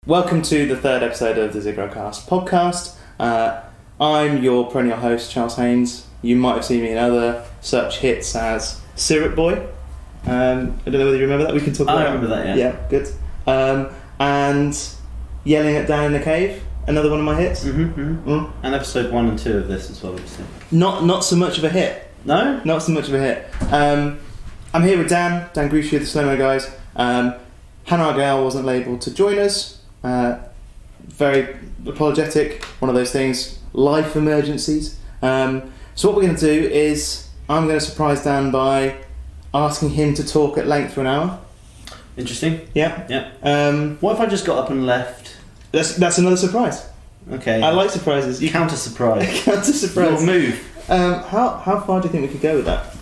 Welcome to the third episode of the Ziggurcast podcast. I'm your perennial host, Charles Haynes. You might have seen me in other such hits as Syrup Boy. I don't know whether you remember that. We can talk about I remember that, yeah. Yeah, good. And Yelling at Dan in the Cave, another one of my hits. And episode 1 and 2 of this as well, obviously. Not so much of a hit. No? Not so much of a hit. I'm here with Dan Gruchy of the Slow Mo Guys. Hannah Argyle wasn't able to join us. Very apologetic, one of those things, life emergencies. So what we're going to do is I'm going to surprise Dan by asking him to talk at length for an hour. Interesting. Yeah. What if I just got up and left? That's another surprise. Okay. I like surprises. You counter surprise. Counter surprise. Little move. How far do you think we could go with that?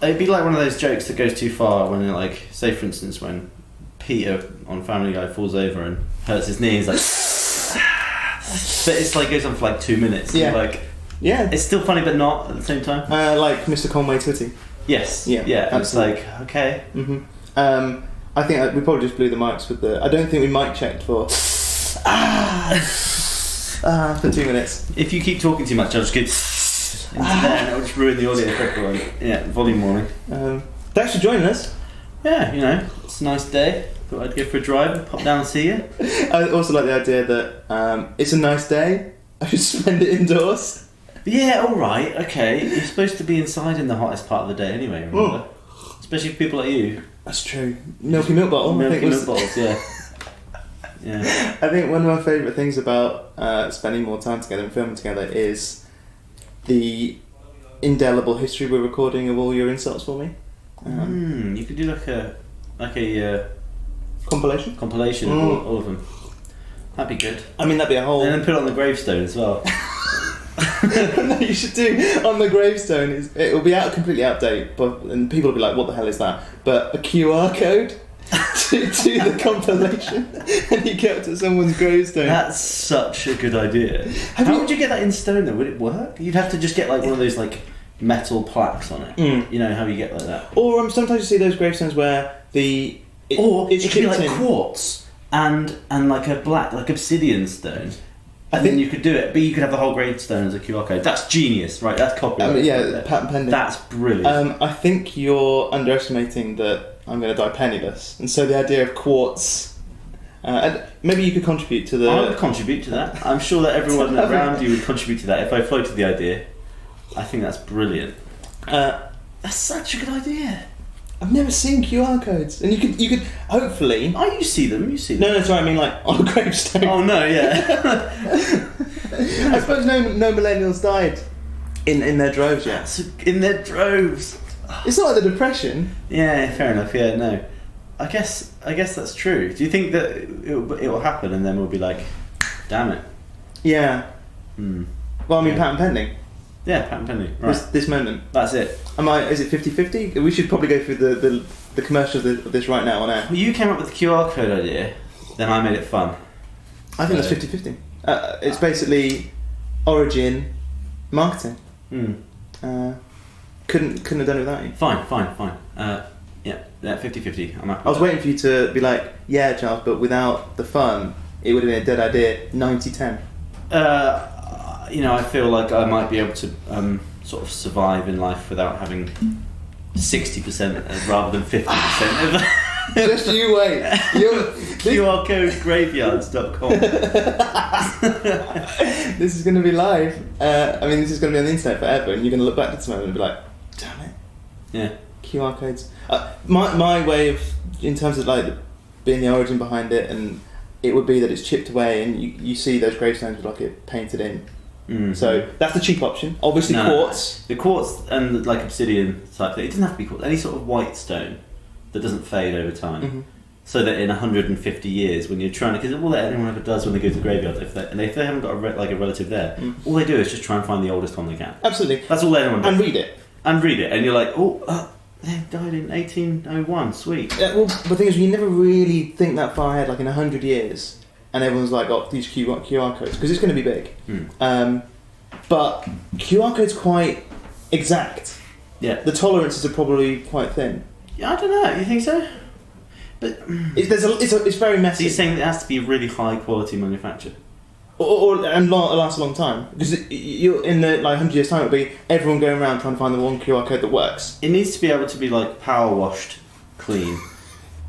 It'd be like one of those jokes that goes too far when, like, say for instance when Peter on Family Guy falls over and hurts his knee, he's like but it's like goes on for like 2 minutes. Yeah. Like, yeah. It's still funny but not at the same time. Like Mr. Conway Twitty. Yes. Yeah. And it's like, okay. I think we probably just blew the mics with the. I don't think we mic checked for. For 2 minutes. If you keep talking too much, I'll just get into there and it'll just ruin the audio quicker. Volume warning. Thanks for joining us. Yeah, it's a nice day. Thought I'd go for a drive and pop down and see you. I also like the idea that it's a nice day. I should spend it indoors. Yeah, alright, okay. You're supposed to be inside in the hottest part of the day anyway, remember? Especially for people like you. That's true. Milky milk bottle. Milky milk bottles, yeah. Yeah. I think one of my favourite things about spending more time together and filming together is the indelible history we're recording of all your insults for me. You could do like a compilation of all of them. That'd be good. I mean, that'd be a whole. And then put it on the gravestone as well. No, you should do on the gravestone. It will be completely out of date, and people will be like, "What the hell is that?" But a QR code to the compilation, and you get to someone's gravestone. That's such a good idea. How would you get that in stone though? Would it work? You'd have to just get like one of those like metal plaques on it. You know how you get like that. Or sometimes you see those gravestones where it could be like quartz and like a black like obsidian stone. I think you could do it, but you could have the whole gravestone as a QR code. That's genius, right? That's copyright. Patent pending. That's brilliant. I think you're underestimating that I'm going to die penniless, and so the idea of quartz. And maybe you could contribute to the. I would contribute to that. I'm sure that everyone around you would contribute to that if I floated the idea. I think that's brilliant. That's such a good idea. I've never seen QR codes, and you could hopefully. Oh, you see them. No, sorry, I mean like on a gravestone. Oh no, yeah. I suppose no millennials died in their droves yet. In their droves. It's not like the Depression. Yeah, fair enough. Yeah, no. I guess that's true. Do you think that it will happen, and then we'll be like, damn it? Yeah. Well, I mean, patent pending. Yeah, patent pending. Right. This moment. That's it. Is it 50-50? We should probably go through the commercial of this right now on air. Well, you came up with the QR code idea, then I made it fun. I think that's 50-50. It's basically origin marketing. Couldn't have done it without you. Fine. 50-50. I'm happy. I was waiting for you to be like, yeah, Charles, but without the fun, it would have been a dead idea. 90-10. I feel like I might be able to sort of survive in life without having 60% rather than 50%. Just you wait. QR code graveyards.com. This is going to be live. This is going to be on the internet forever, and you're going to look back at this moment and be like, damn it. Yeah. QR codes. My way of, in terms of like being the origin behind it, and it would be that it's chipped away, and you see those gravestones with like it painted in. So that's the cheap option. Obviously, quartz. The quartz and like obsidian type thing. It doesn't have to be quartz. Any sort of white stone that doesn't fade over time. So that in 150 years, when you're trying to, because all that anyone ever does when they go to the graveyard, if they haven't got a relative there, all they do is just try and find the oldest one they can. Absolutely. That's all anyone does. And read it. And you're like, they died in 1801. Sweet. Well, the thing is, you never really think that far ahead, like in 100 years. And everyone's like, these QR codes, because it's going to be big. But QR code's quite exact. Yeah. The tolerances are probably quite thin. Yeah, I don't know. You think so? But it's very so messy. you're saying that it has to be really high quality manufacture? And last a long time, because you're in the 100 years time, it'll be everyone going around trying to find the one QR code that works. It needs to be able to be like power washed, clean,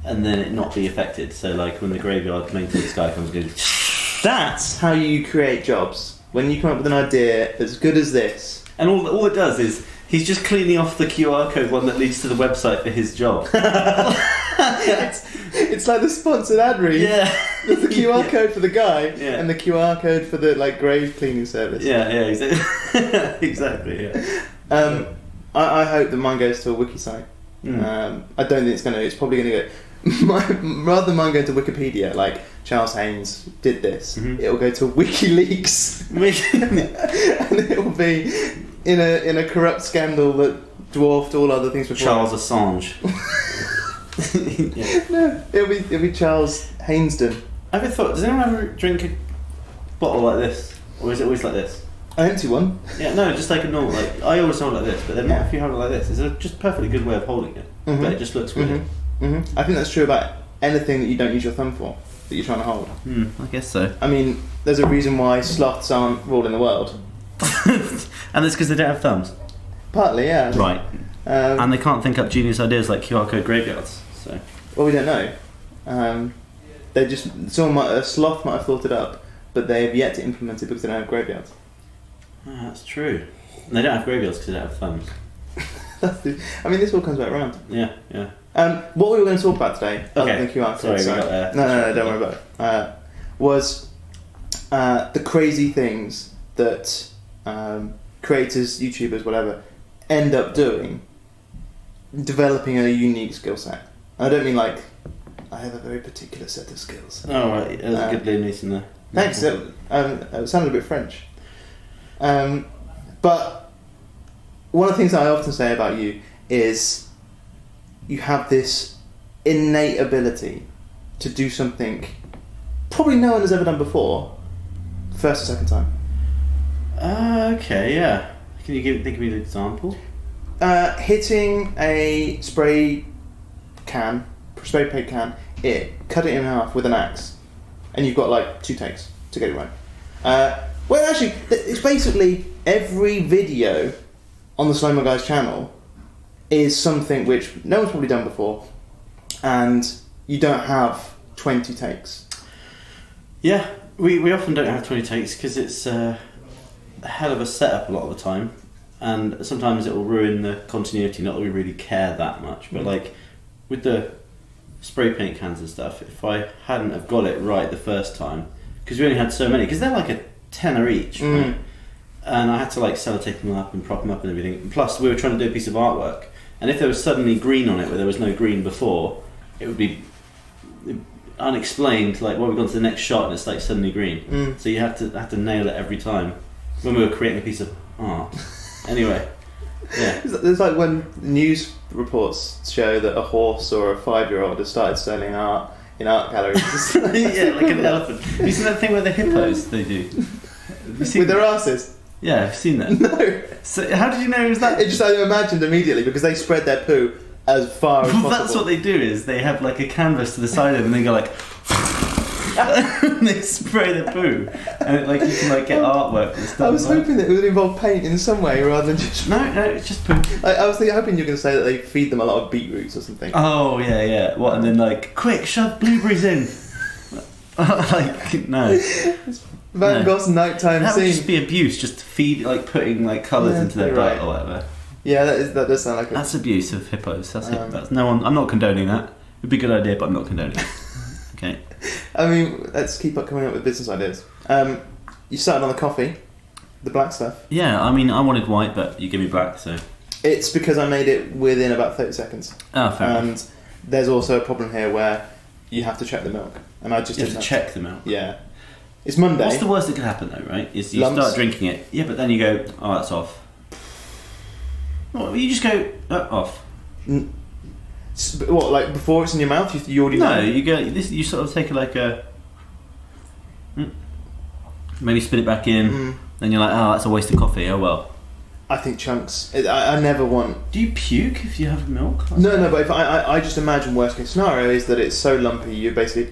and then it not be affected. So like when the graveyard maintenance guy comes, goes. That's how you create jobs. When you come up with an idea as good as this, and all it does is he's just cleaning off the QR code one that leads to the website for his job. it's like the sponsored ad read. Yeah. There's the QR code for the guy Yeah. and the QR code for the grave cleaning service. Yeah, exactly. Exactly. Yeah. I hope that mine goes to a wiki site. I don't think it's going to. It's probably going to go. Rather than mine going to Wikipedia, like Charles Haynes did this, it'll go to WikiLeaks, and it will be in a corrupt scandal that dwarfed all other things before. Charles Assange. Yeah. No, it'll be Charles Haynesden. Have you thought? Does anyone ever drink a bottle like this, or is it always like this? An empty one. Yeah, no, just like a normal. Like I always hold it like this, but then not if you hold it like this. It's a just perfectly good way of holding it, but it just looks weird. I think that's true about anything that you don't use your thumb for, that you're trying to hold. I guess so. I mean, there's a reason why sloths aren't ruling the world. And it's because they don't have thumbs. Partly, yeah. Right. And they can't think up genius ideas like QR code graveyards. So. Well, we don't know. A sloth might have thought it up, but they have yet to implement it because they don't have graveyards. Oh, that's true. And they don't have graveyards because they don't have thumbs. I mean, this all comes back around. Yeah. What we were going to talk about today, other than QR codes, sorry, we got there. No, don't worry about it. Was the crazy things that creators, YouTubers, whatever, end up doing, developing a unique skill set. And I don't mean like I have a very particular set of skills. Oh right, there's a good Liam Neeson there. Thanks. It sounded a bit French. But one of the things that I often say about you is you have this innate ability to do something probably no one has ever done before, first or second time. Okay, yeah. Can you think of me an example? Hitting a spray paint can, cut it in half with an axe, and you've got like 2 takes to get it right. Well, actually, it's basically every video on the Slow Mo Guys channel is something which no one's probably done before, and you don't have 20 takes. Yeah, we often don't have 20 takes because it's a hell of a setup a lot of the time, and sometimes it will ruin the continuity. Not that we really care that much, but like with the spray paint cans and stuff, if I hadn't have got it right the first time, because we only had so many, because they're like a tenner each, right? And I had to like sellotape them up and prop them up and everything. And plus, we were trying to do a piece of artwork, and if there was suddenly green on it where there was no green before, it would be unexplained. Like, well, we've gone to the next shot and it's like suddenly green. So you have to nail it every time when we were creating a piece of art. Anyway, yeah. There's like when news reports show that a horse or a 5-year-old has started selling art in art galleries. Yeah, like an elephant. Have you seen that thing where the hippos they do? With their asses? Yeah, I've seen that. No. So how did you know it was that? It just, I imagined immediately because they spread their poo as far as possible. That's what they do, is they have like a canvas to the side of them and they go like and they spray the poo, and like you can like get artwork and stuff. I was hoping that it would involve paint in some way rather than just... No, it's just poo. I was hoping you were going to say that they feed them a lot of beetroots or something. Oh yeah. What? And then like, quick, shove blueberries in. Like, no. Van Gogh's nighttime that scene. That would just be abuse, just to feed, like putting like colours into their diet or whatever. Yeah, that does sound like that's abuse of hippos. That's no one. I'm not condoning that. It'd be a good idea, but I'm not condoning it. Okay. I mean, let's keep up coming up with business ideas. You started on the coffee, the black stuff. Yeah, I mean, I wanted white, but you give me black, so. It's because I made it within about 30 seconds. Oh, fair enough. And there's also a problem here where you have to check the milk, and I just you have to check the milk. Yeah. It's Monday. What's the worst that could happen though, right? Is you Lumps. start drinking it, yeah, but then you go, oh, that's off. Well, you just go off. What, like before it's in your mouth? You already know? No, you go. You sort of take like a. Maybe spit it back in. Then you're like, oh, that's a waste of coffee. Oh well. I think chunks. I never want. Do you puke if you have milk? No. But if I just imagine worst case scenario is that it's so lumpy you basically.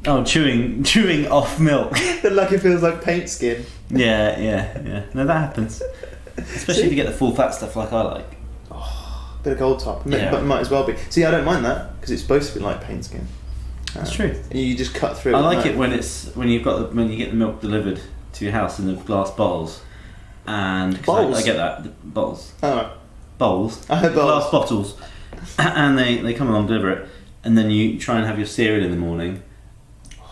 Oh, chewing off milk. That like it feels like paint skin. Yeah. No, that happens. Especially if you get the full fat stuff like I like. Oh, bit of gold top, Yeah. but might as well be. See, I don't mind that because it's supposed to be like paint skin. That's true. And you just cut through. I like it when you get the milk delivered to your house in the glass bowls. And bowls? I get that bowls. Oh. Bowls. I heard bowls. Glass bottles. And they come along, deliver it, and then you try and have your cereal in the morning,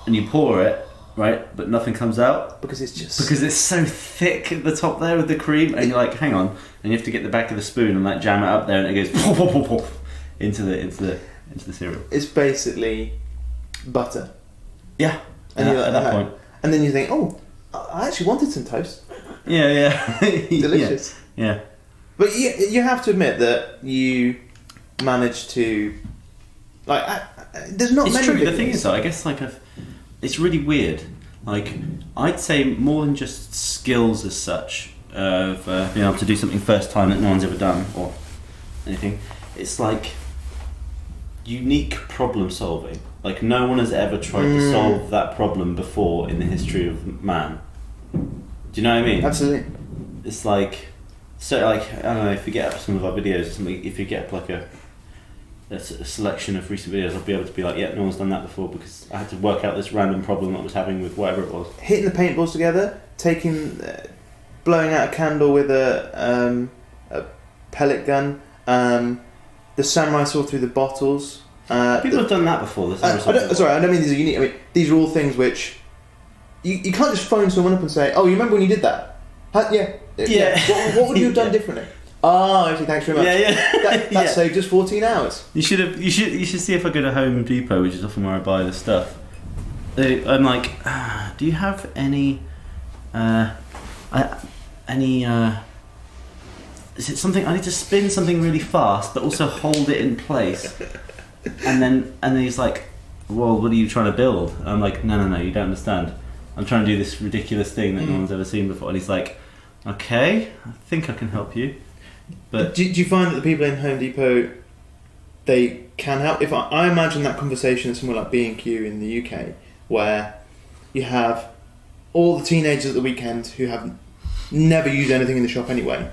and you pour it, right? But nothing comes out because it's so thick at the top there with the cream, and you're like, hang on, and you have to get the back of the spoon and like jam it up there, and it goes pop, pop, pop, pop, into the cereal. It's basically butter. Yeah. And at that point, and then you think, oh, I actually wanted some toast. Yeah. Delicious. Yeah. But you have to admit that you managed to, like, there's not it's many. It's true. The thing is, though, I guess it's really weird. Like, I'd say more than just skills as such of being able to do something first time that no one's ever done or anything. It's like unique problem solving. Like, no one has ever tried to solve that problem before in the history of man. Do you know what I mean? Absolutely. It's like, so like, I don't know, if you get up some of our videos or something, if you get up like a selection of recent videos, I'll be able to be like, yeah, no one's done that before because I had to work out this random problem that I was having with whatever it was. Hitting the paintballs together, blowing out a candle with a pellet gun, the samurai saw through the bottles. People have done that before. Sorry, I don't mean these are unique. I mean, these are all things which you can't just phone someone up and say, "Oh, you remember when you did that?" Yeah. What would you have done differently? Oh, actually, thanks very much. Yeah. That saved us 14 hours. You should see if I go to Home Depot, which is often where I buy the stuff. I'm like, do you have any is it something I need to spin something really fast, but also hold it in place? And then he's like, well, what are you trying to build? And I'm like, no, you don't understand. I'm trying to do this ridiculous thing that no one's ever seen before. And he's like, okay, I think I can help you. But do you find that the people in Home Depot, they can help? If I imagine that conversation at somewhere like B&Q in the UK, where you have all the teenagers at the weekend who have never used anything in the shop anyway,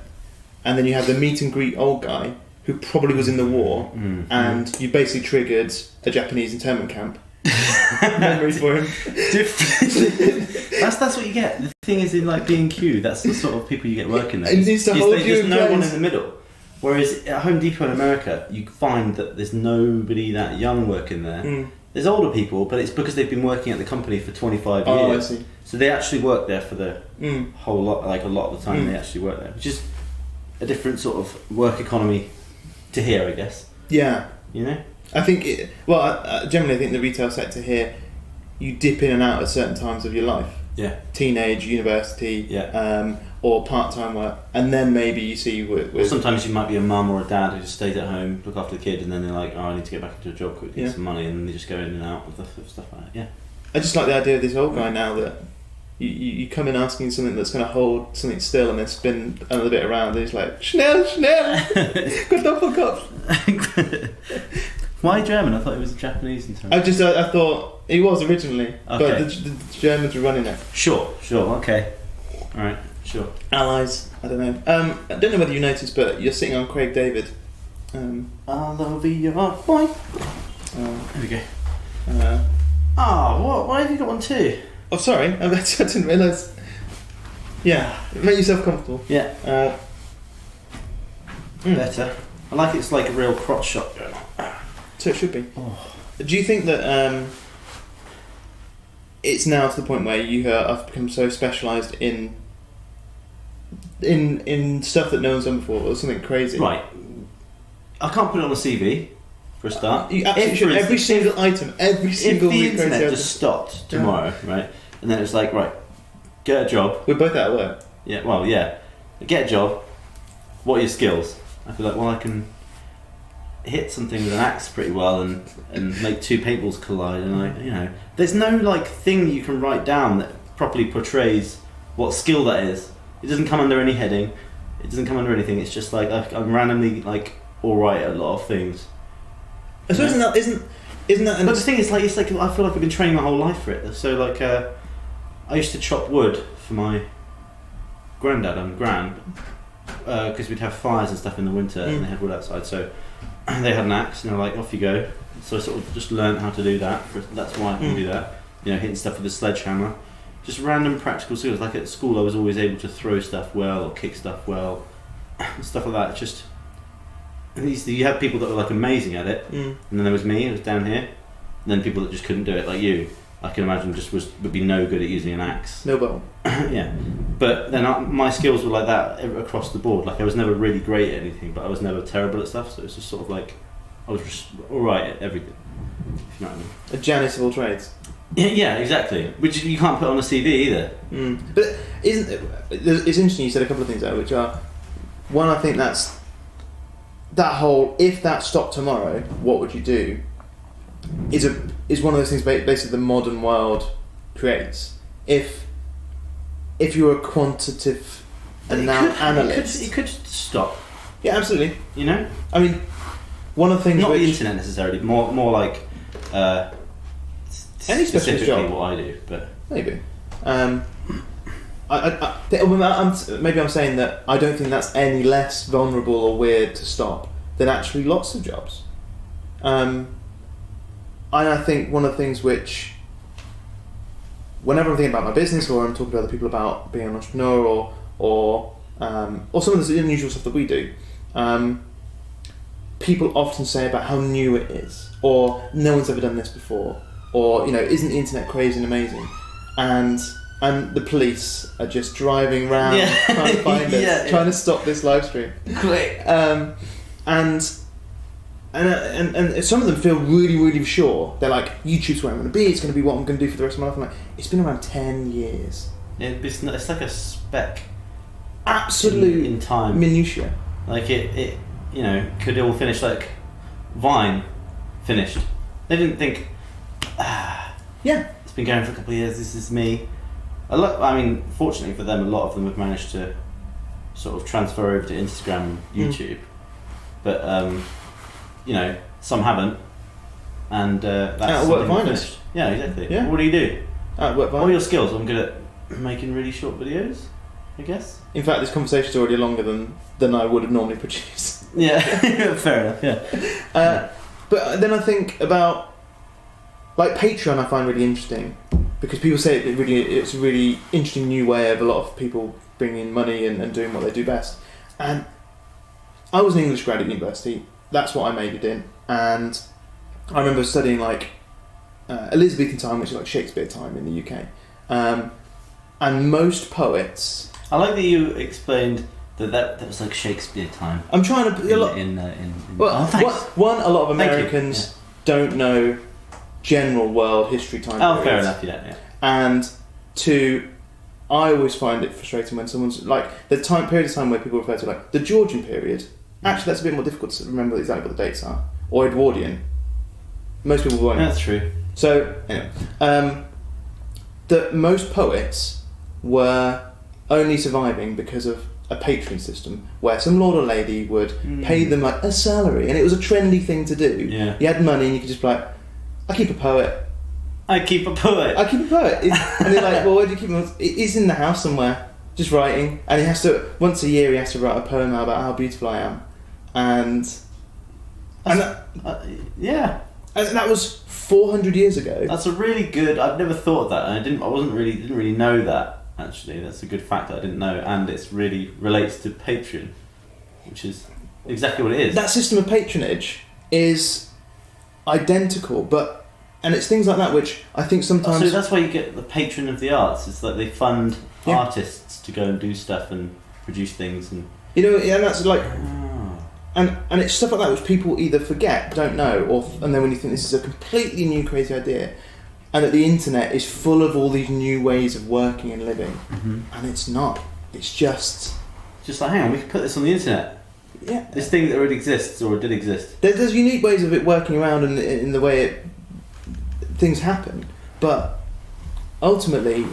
and then you have the meet and greet old guy who probably was in the war, and you basically triggered a Japanese internment camp. Memories for him. That's what you get. The thing is, in like B&Q, that's the sort of people you get working there. It needs to hold you there's in no place. one in the middle. Whereas at Home Depot in America, you find that there's nobody that young working there. There's older people, but it's because they've been working at the company for 25 years. Oh, I see. So they actually work there for the whole lot, like a lot of the time they actually work there, which is a different sort of work economy to here, I guess. Yeah. You know? I think, generally I think the retail sector here, you dip in and out at certain times of your life. Yeah. Teenage, university, or part-time work, and then maybe you see Or sometimes you might be a mum or a dad who just stays at home, look after the kid, and then they're like, oh, I need to get back into a job quickly, get some money, and then they just go in and out with stuff like that. Yeah. I just like the idea of this old guy now that you come in asking something that's going to hold something still and then spin another bit around, and he's like, Schnell, good Doppelkopf. Why German? I thought it was Japanese in terms. I thought he was originally, okay. But the Germans were running it. Sure, okay. Alright, sure. Allies, I don't know. I don't know whether you noticed, but you're sitting on Craig David. I'll love your boy. There we go. Why have you got one too? Oh, sorry, I didn't realise. Yeah, make yourself comfortable. Yeah. Better. I like it's like a real crotch shot going on. So it should be. Oh. Do you think that it's now to the point where you have become so specialised in stuff that no one's done before, or something crazy? Right. I can't put it on a CV for a start. You absolutely should. Every single item, every single. If the internet just stopped tomorrow, right, and then it's like, right, get a job. We're both out of work. Yeah. Well, yeah. Get a job. What are your skills? I'd be like, well, I can hit something with an axe pretty well and make two paintballs collide, and there's no like thing you can write down that properly portrays what skill that is. It doesn't come under any heading. It doesn't come under anything. It's just like I'm randomly like all right at a lot of things. So isn't that? But the thing is, like, it's like I feel like I've been training my whole life for it. So like, I used to chop wood for my granddad and gran, because we'd have fires and stuff in the winter, and they had wood outside. So they had an axe, and they were like, off you go. So I sort of just learned how to do that. That's why I can do that. You know, hitting stuff with a sledgehammer. Just random practical skills. Like at school, I was always able to throw stuff well or kick stuff well, stuff like that. Just you had people that were like amazing at it, and then there was me. It was down here, and then people that just couldn't do it, like you. I can imagine just would be no good at using an axe. No bow. Yeah, but then my skills were like that across the board. Like I was never really great at anything, but I was never terrible at stuff. So it was just sort of like I was just all right at everything. If you know what I mean. A Janus of all trades. Yeah, exactly. Which you can't put on a CV either. But isn't it? It's interesting. You said a couple of things there, which are one. I think that's that whole. If that stopped tomorrow, what would you do? Is one of those things basically the modern world creates. If you were a quantitative analyst, it could stop. Yeah, absolutely. You know, I mean, one of the things not the internet necessarily, more like any specifically job. what I do, but maybe. Maybe I'm saying that I don't think that's any less vulnerable or weird to stop than actually lots of jobs. And I think one of the things which, whenever I'm thinking about my business or I'm talking to other people about being an entrepreneur or some of the unusual stuff that we do, people often say about how new it is, or no one's ever done this before, or isn't the internet crazy and amazing, and the police are just driving around trying to find us, trying to stop this live stream. Quick. And some of them feel really, really sure. They're like, YouTube's where I'm going to be, it's going to be what I'm going to do for the rest of my life. I'm like, it's been around 10 years. Yeah, it's like a speck. Absolute in time. Minutiae. Like it could it all finish like Vine finished. They didn't think, it's been going for a couple of years, this is me. Fortunately for them, a lot of them have managed to sort of transfer over to Instagram and YouTube. But some haven't, and that's work finest. Yeah, exactly. Yeah. What do you do? Work What are your skills? I'm good at making really short videos, I guess. In fact, this conversation's already longer than I would have normally produced. Yeah, fair enough. Yeah. But then I think about like Patreon. I find really interesting because people say it's a really interesting new way of a lot of people bringing in money and doing what they do best. And I was an English grad at university. That's what I majored in, and I remember studying like Elizabethan time, which is like Shakespeare time in the UK, and most poets. I like that you explained that was like Shakespeare time. I'm trying to a lot. One, a lot of Americans don't know general world history time. Oh, fair enough. Yeah. And two, I always find it frustrating when someone's like the period of time where people refer to like the Georgian period. Actually, that's a bit more difficult to remember exactly what the dates are. Or Edwardian. Most people won't. That's true. So, anyway. That most poets were only surviving because of a patron system where some lord or lady would pay them like a salary, and it was a trendy thing to do. Yeah. You had money and you could just be like, I keep a poet. I keep a poet. And they're like, well, where do you keep him? He's in the house somewhere, just writing. And he has to, once a year, he has to write a poem about how beautiful I am. And that was 400 years ago. That's a really good. I've never thought of that, and didn't really know that. Actually, that's a good fact that I didn't know, and it's really relates to Patreon, which is exactly what it is. That system of patronage is identical, and it's things like that which I think sometimes. So that's why you get the patron of the arts. It's like they fund artists to go and do stuff and produce things, and and that's like. And it's stuff like that which people either forget, don't know, and then when you think this is a completely new crazy idea, and that the internet is full of all these new ways of working and living, and it's not. It's just like, hang on, we can put this on the internet. Yeah. This thing that already exists or did exist. There's unique ways of it working around and in the way things happen, but ultimately,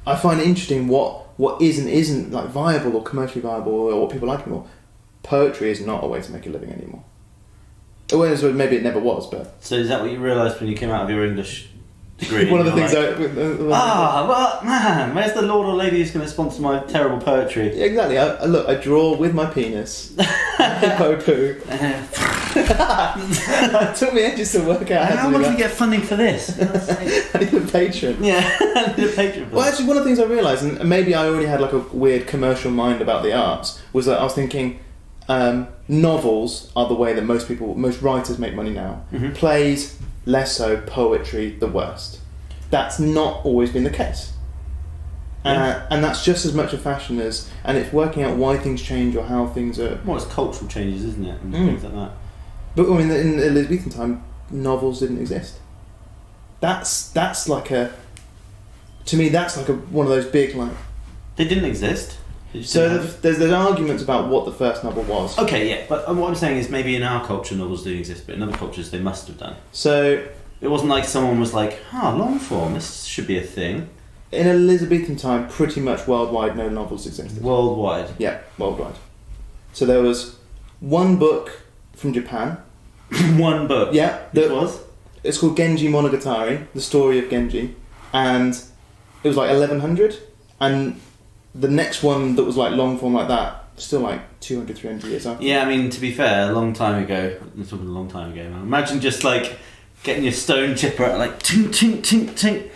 I find it interesting what what isn't like viable or commercially viable or what people like anymore. Poetry is not a way to make a living anymore. Well, maybe it never was, but... So is that what you realised when you came out of your English degree? One of the things well, man, where's the lord or lady who's going to sponsor my terrible poetry? Yeah, exactly. I draw with my penis. Poo. It took me ages to work out how much do we get funding for this? I need a patron. Yeah, I need a patron. Well, actually, one of the things I realised, and maybe I already had like a weird commercial mind about the arts, was that I was thinking novels are the way that most writers make money now. Mm-hmm. Plays, less so. Poetry, the worst. That's not always been the case. Yeah. And that's just as much a fashion as... And it's working out why things change or how things are... Well, it's cultural changes, isn't it? And things like that. But I mean, in Elizabethan time, novels didn't exist. That's like a... To me, that's like one of those big, like... They didn't exist. So there's arguments about what the first novel was. Okay, yeah, but what I'm saying is maybe in our culture novels do exist, but in other cultures they must have done. So... It wasn't like someone was like, long form, this should be a thing. In Elizabethan time, pretty much worldwide, no novels existed. Worldwide? Yeah, worldwide. So there was one book from Japan. One book? Yeah. It was? It's called Genji Monogatari, the story of Genji. And it was like 1100. And the next one that was like long form like that, still like 200, 300 years after. Yeah, I mean, to be fair, a long time ago, I'm talking a long time ago now, imagine just like getting your stone chipper out, like tink, tink, tink, tink.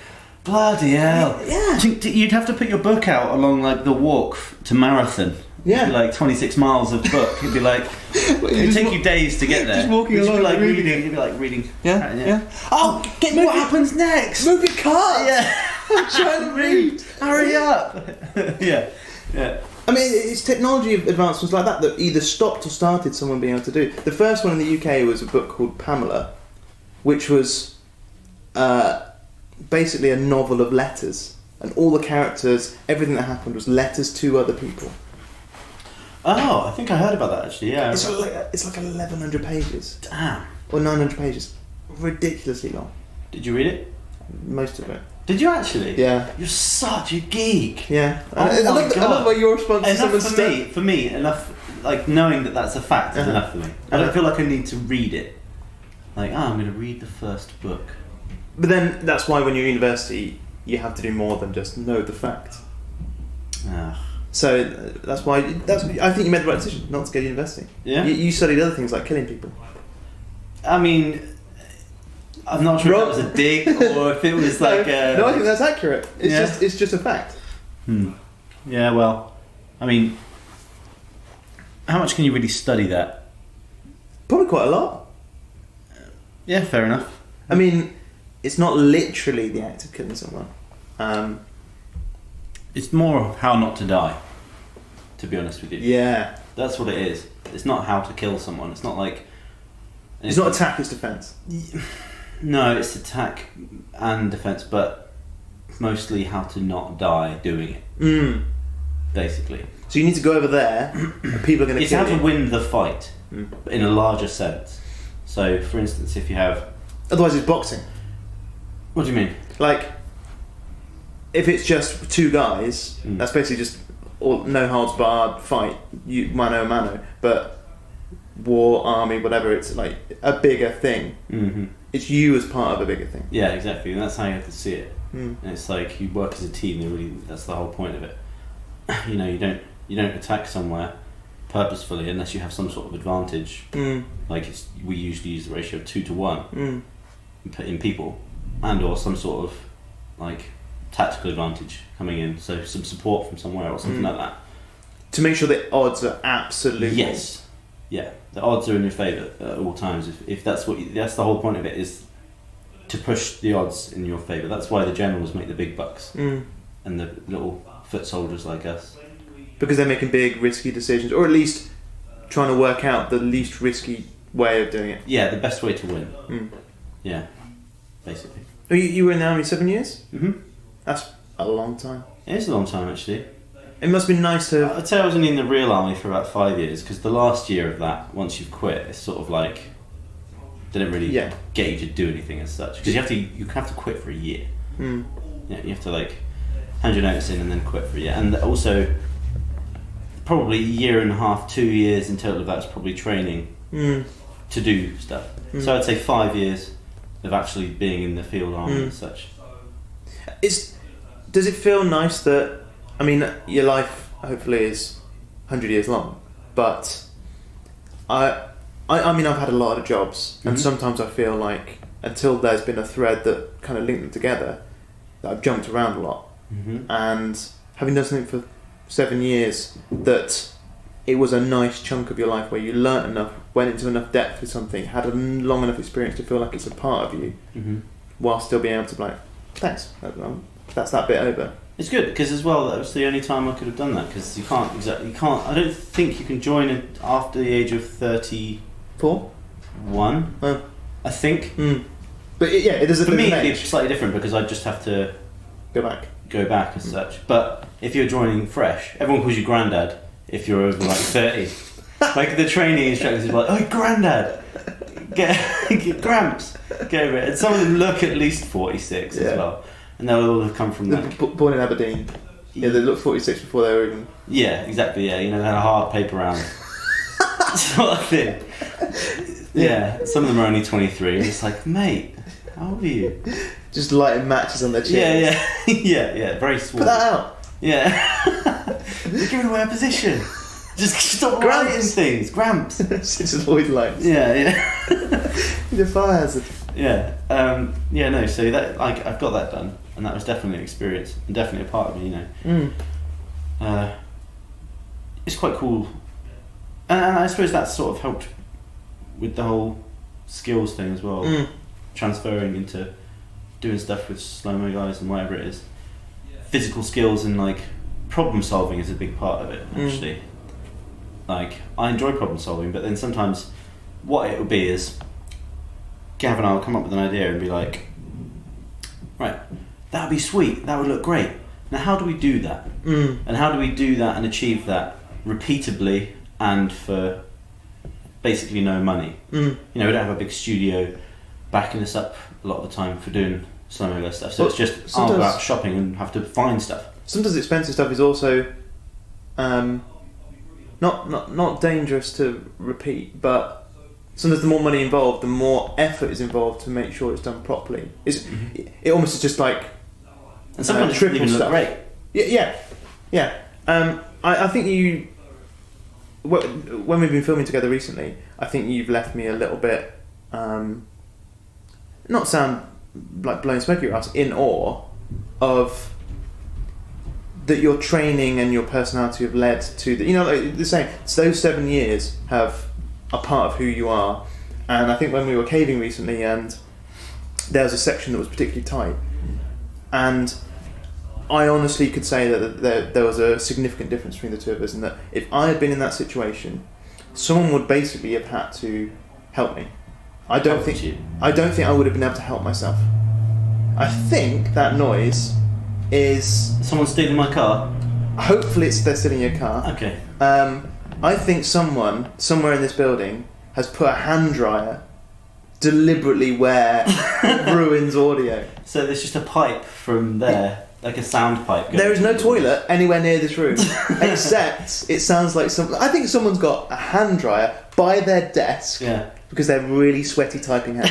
Bloody hell. Yeah. You'd have to put your book out along like the walk to Marathon. Yeah. It'd be like 26 miles of book. It'd be like, it'd take you days to get there. Just walking along. You'd be like reading. You'd be like reading. Yeah. Oh, get what happens next? Move your cart! Yeah. I'm trying to read. Hurry up. Yeah. I mean, it's technology advancements like that either stopped or started someone being able to do. The first one in the UK was a book called Pamela, which was basically a novel of letters. And all the characters, everything that happened was letters to other people. Oh, I think I heard about that actually, yeah. It's like 1,100 pages. Damn. Or 900 pages. Ridiculously long. Did you read it? Most of it. Did you actually? Yeah. You're such a geek. Yeah. Oh my God. I love your response to Enough someone's for me, enough, like knowing that that's a fact is enough for me. I don't feel like I need to read it. Like, I'm going to read the first book. But then that's why when you're at university, you have to do more than just know the fact. So that's why I think you made the right decision not to go to university. Yeah. You studied other things like killing people. I mean, I'm not sure if that was a dig or if it was like no, I think that's accurate. It's just a fact. Yeah, well, I mean, how much can you really study that? Probably quite a lot. Yeah, fair enough. I mean, it's not literally the act of killing someone. It's more of how not to die, to be honest with you. Yeah. That's what it is. It's not how to kill someone. It's not like... It's not attack, it's defence. No, it's attack and defence, but mostly how to not die doing it. Basically. So you need to go over there, and people are going to kill you. It's how to win the fight, in a larger sense. So, for instance, if you have... Otherwise it's boxing. What do you mean? Like, if it's just two guys, that's basically just no holds barred fight, mano a mano. But war, army, whatever, it's like a bigger thing. Mm-hmm. It's you as part of a bigger thing. Yeah, exactly, and that's how you have to see it. And it's like you work as a team. That's the whole point of it. You know, you don't attack somewhere purposefully unless you have some sort of advantage. Like we usually use the ratio of 2 to 1 in people, and or some sort of like tactical advantage coming in, so some support from somewhere or something like that. To make sure the odds are absolutely... Yes. Yeah, the odds are in your favour at all times. If that's that's the whole point of it, is to push the odds in your favour. That's why the generals make the big bucks and the little foot soldiers like us. Because they're making big, risky decisions, or at least trying to work out the least risky way of doing it. Yeah, the best way to win. Yeah, basically. Oh, you were in the army 7 years? Mm-hmm. That's a long time. It is a long time, actually. It must be nice to... I'd say I was only in the real army for about 5 years, because the last year of that, once you've quit, it's sort of like... They don't really get you to do anything as such. Because you have to quit for a year. Yeah, you have to like... hand your notice in and then quit for a year. And also, probably a year and a half, 2 years in total of that's probably training to do stuff. So I'd say 5 years of actually being in the field army and such. Does it feel nice that, I mean, your life hopefully is 100 years long, but I mean, I've had a lot of jobs, and sometimes I feel like until there's been a thread that kind of linked them together, that I've jumped around a lot. And having done something for 7 years, that it was a nice chunk of your life where you learnt enough, went into enough depth with something, had a long enough experience to feel like it's a part of you, while still being able to be like, thanks, that's that bit over. It's good because as well that was the only time I could have done that, because you can't. I don't think you can join it after the age of 34. 1. I think. But it is a for me. age. It's slightly different because I just have to go back as such. But if you're joining fresh, everyone calls you granddad if you're over like 30. Like the training instructors are like, "Oh, granddad, get Gramps, get over it." And some of them look at least 46 as well, and they'll all have come from that. Born in Aberdeen. Yeah, they looked 46 before they were even. Yeah, exactly. Yeah, you know, they had a hard paper round sort of thing. Yeah, some of them are only 23. And it's like, mate, how old are you? Just lighting matches on their chins. Yeah. Very small. Put that out. Yeah. You're giving away a position. Just stop writing things. Gramps. It's avoid lights. Yeah. The fire hazard. Yeah. No. So that, like, I've got that done, and that was definitely an experience, and definitely a part of me. You know. It's quite cool, and I suppose that sort of helped with the whole skills thing as well, transferring into doing stuff with slow-mo guys and whatever it is. Physical skills and like problem solving is a big part of it actually. Like, I enjoy problem solving, but then sometimes what it would be is Gav and I will come up with an idea and be like, right, that would be sweet, that would look great. Now how do we do that? And how do we do that and achieve that repeatably and for basically no money? You know, we don't have a big studio backing us up a lot of the time for doing slow-mo stuff, so it's just I'll go out shopping and have to find stuff. Sometimes expensive stuff is also not dangerous to repeat, but sometimes the more money involved, the more effort is involved to make sure it's done properly. It almost is just like, and sometimes it doesn't even look great. Yeah. I think you, when we've been filming together recently, I think you've left me a little bit, not sound like blowing smoke at your ass, in awe of that your training and your personality have led to the, you know, like the same. So those 7 years are part of who you are. And I think when we were caving recently, and there was a section that was particularly tight, and I honestly could say that there was a significant difference between the two of us, and that if I had been in that situation, someone would basically have had to help me. I don't think I would have been able to help myself. I think that noise is someone stealing my car. Hopefully they're stealing your car. Okay. I think someone somewhere in this building has put a hand dryer deliberately where it ruins audio. So there's just a pipe from there, like a sound pipe. There is no toilet anywhere near this room, except it sounds like I think someone's got a hand dryer by their desk. Yeah. Because they're really sweaty typing hands.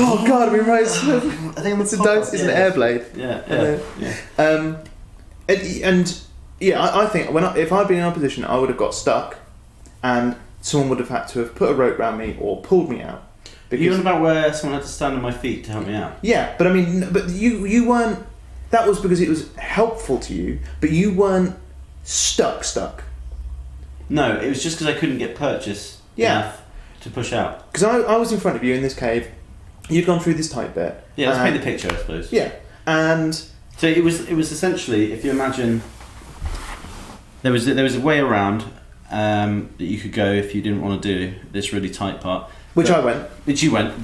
Oh God, we rise. I think it's an air blade. Yeah. I think if I'd been in a position, I would have got stuck, and someone would have had to have put a rope around me or pulled me out. You on about where someone had to stand on my feet to help me out? Yeah, but I mean, but you weren't. That was because it was helpful to you, but you weren't stuck. No, it was just because I couldn't get purchase enough to push out. Because I was in front of you in this cave. You'd gone through this tight bit. Yeah, let's paint the picture, I suppose. Yeah, and so it was essentially, if you imagine, there was a way around that you could go if you didn't want to do this really tight part. Which you went,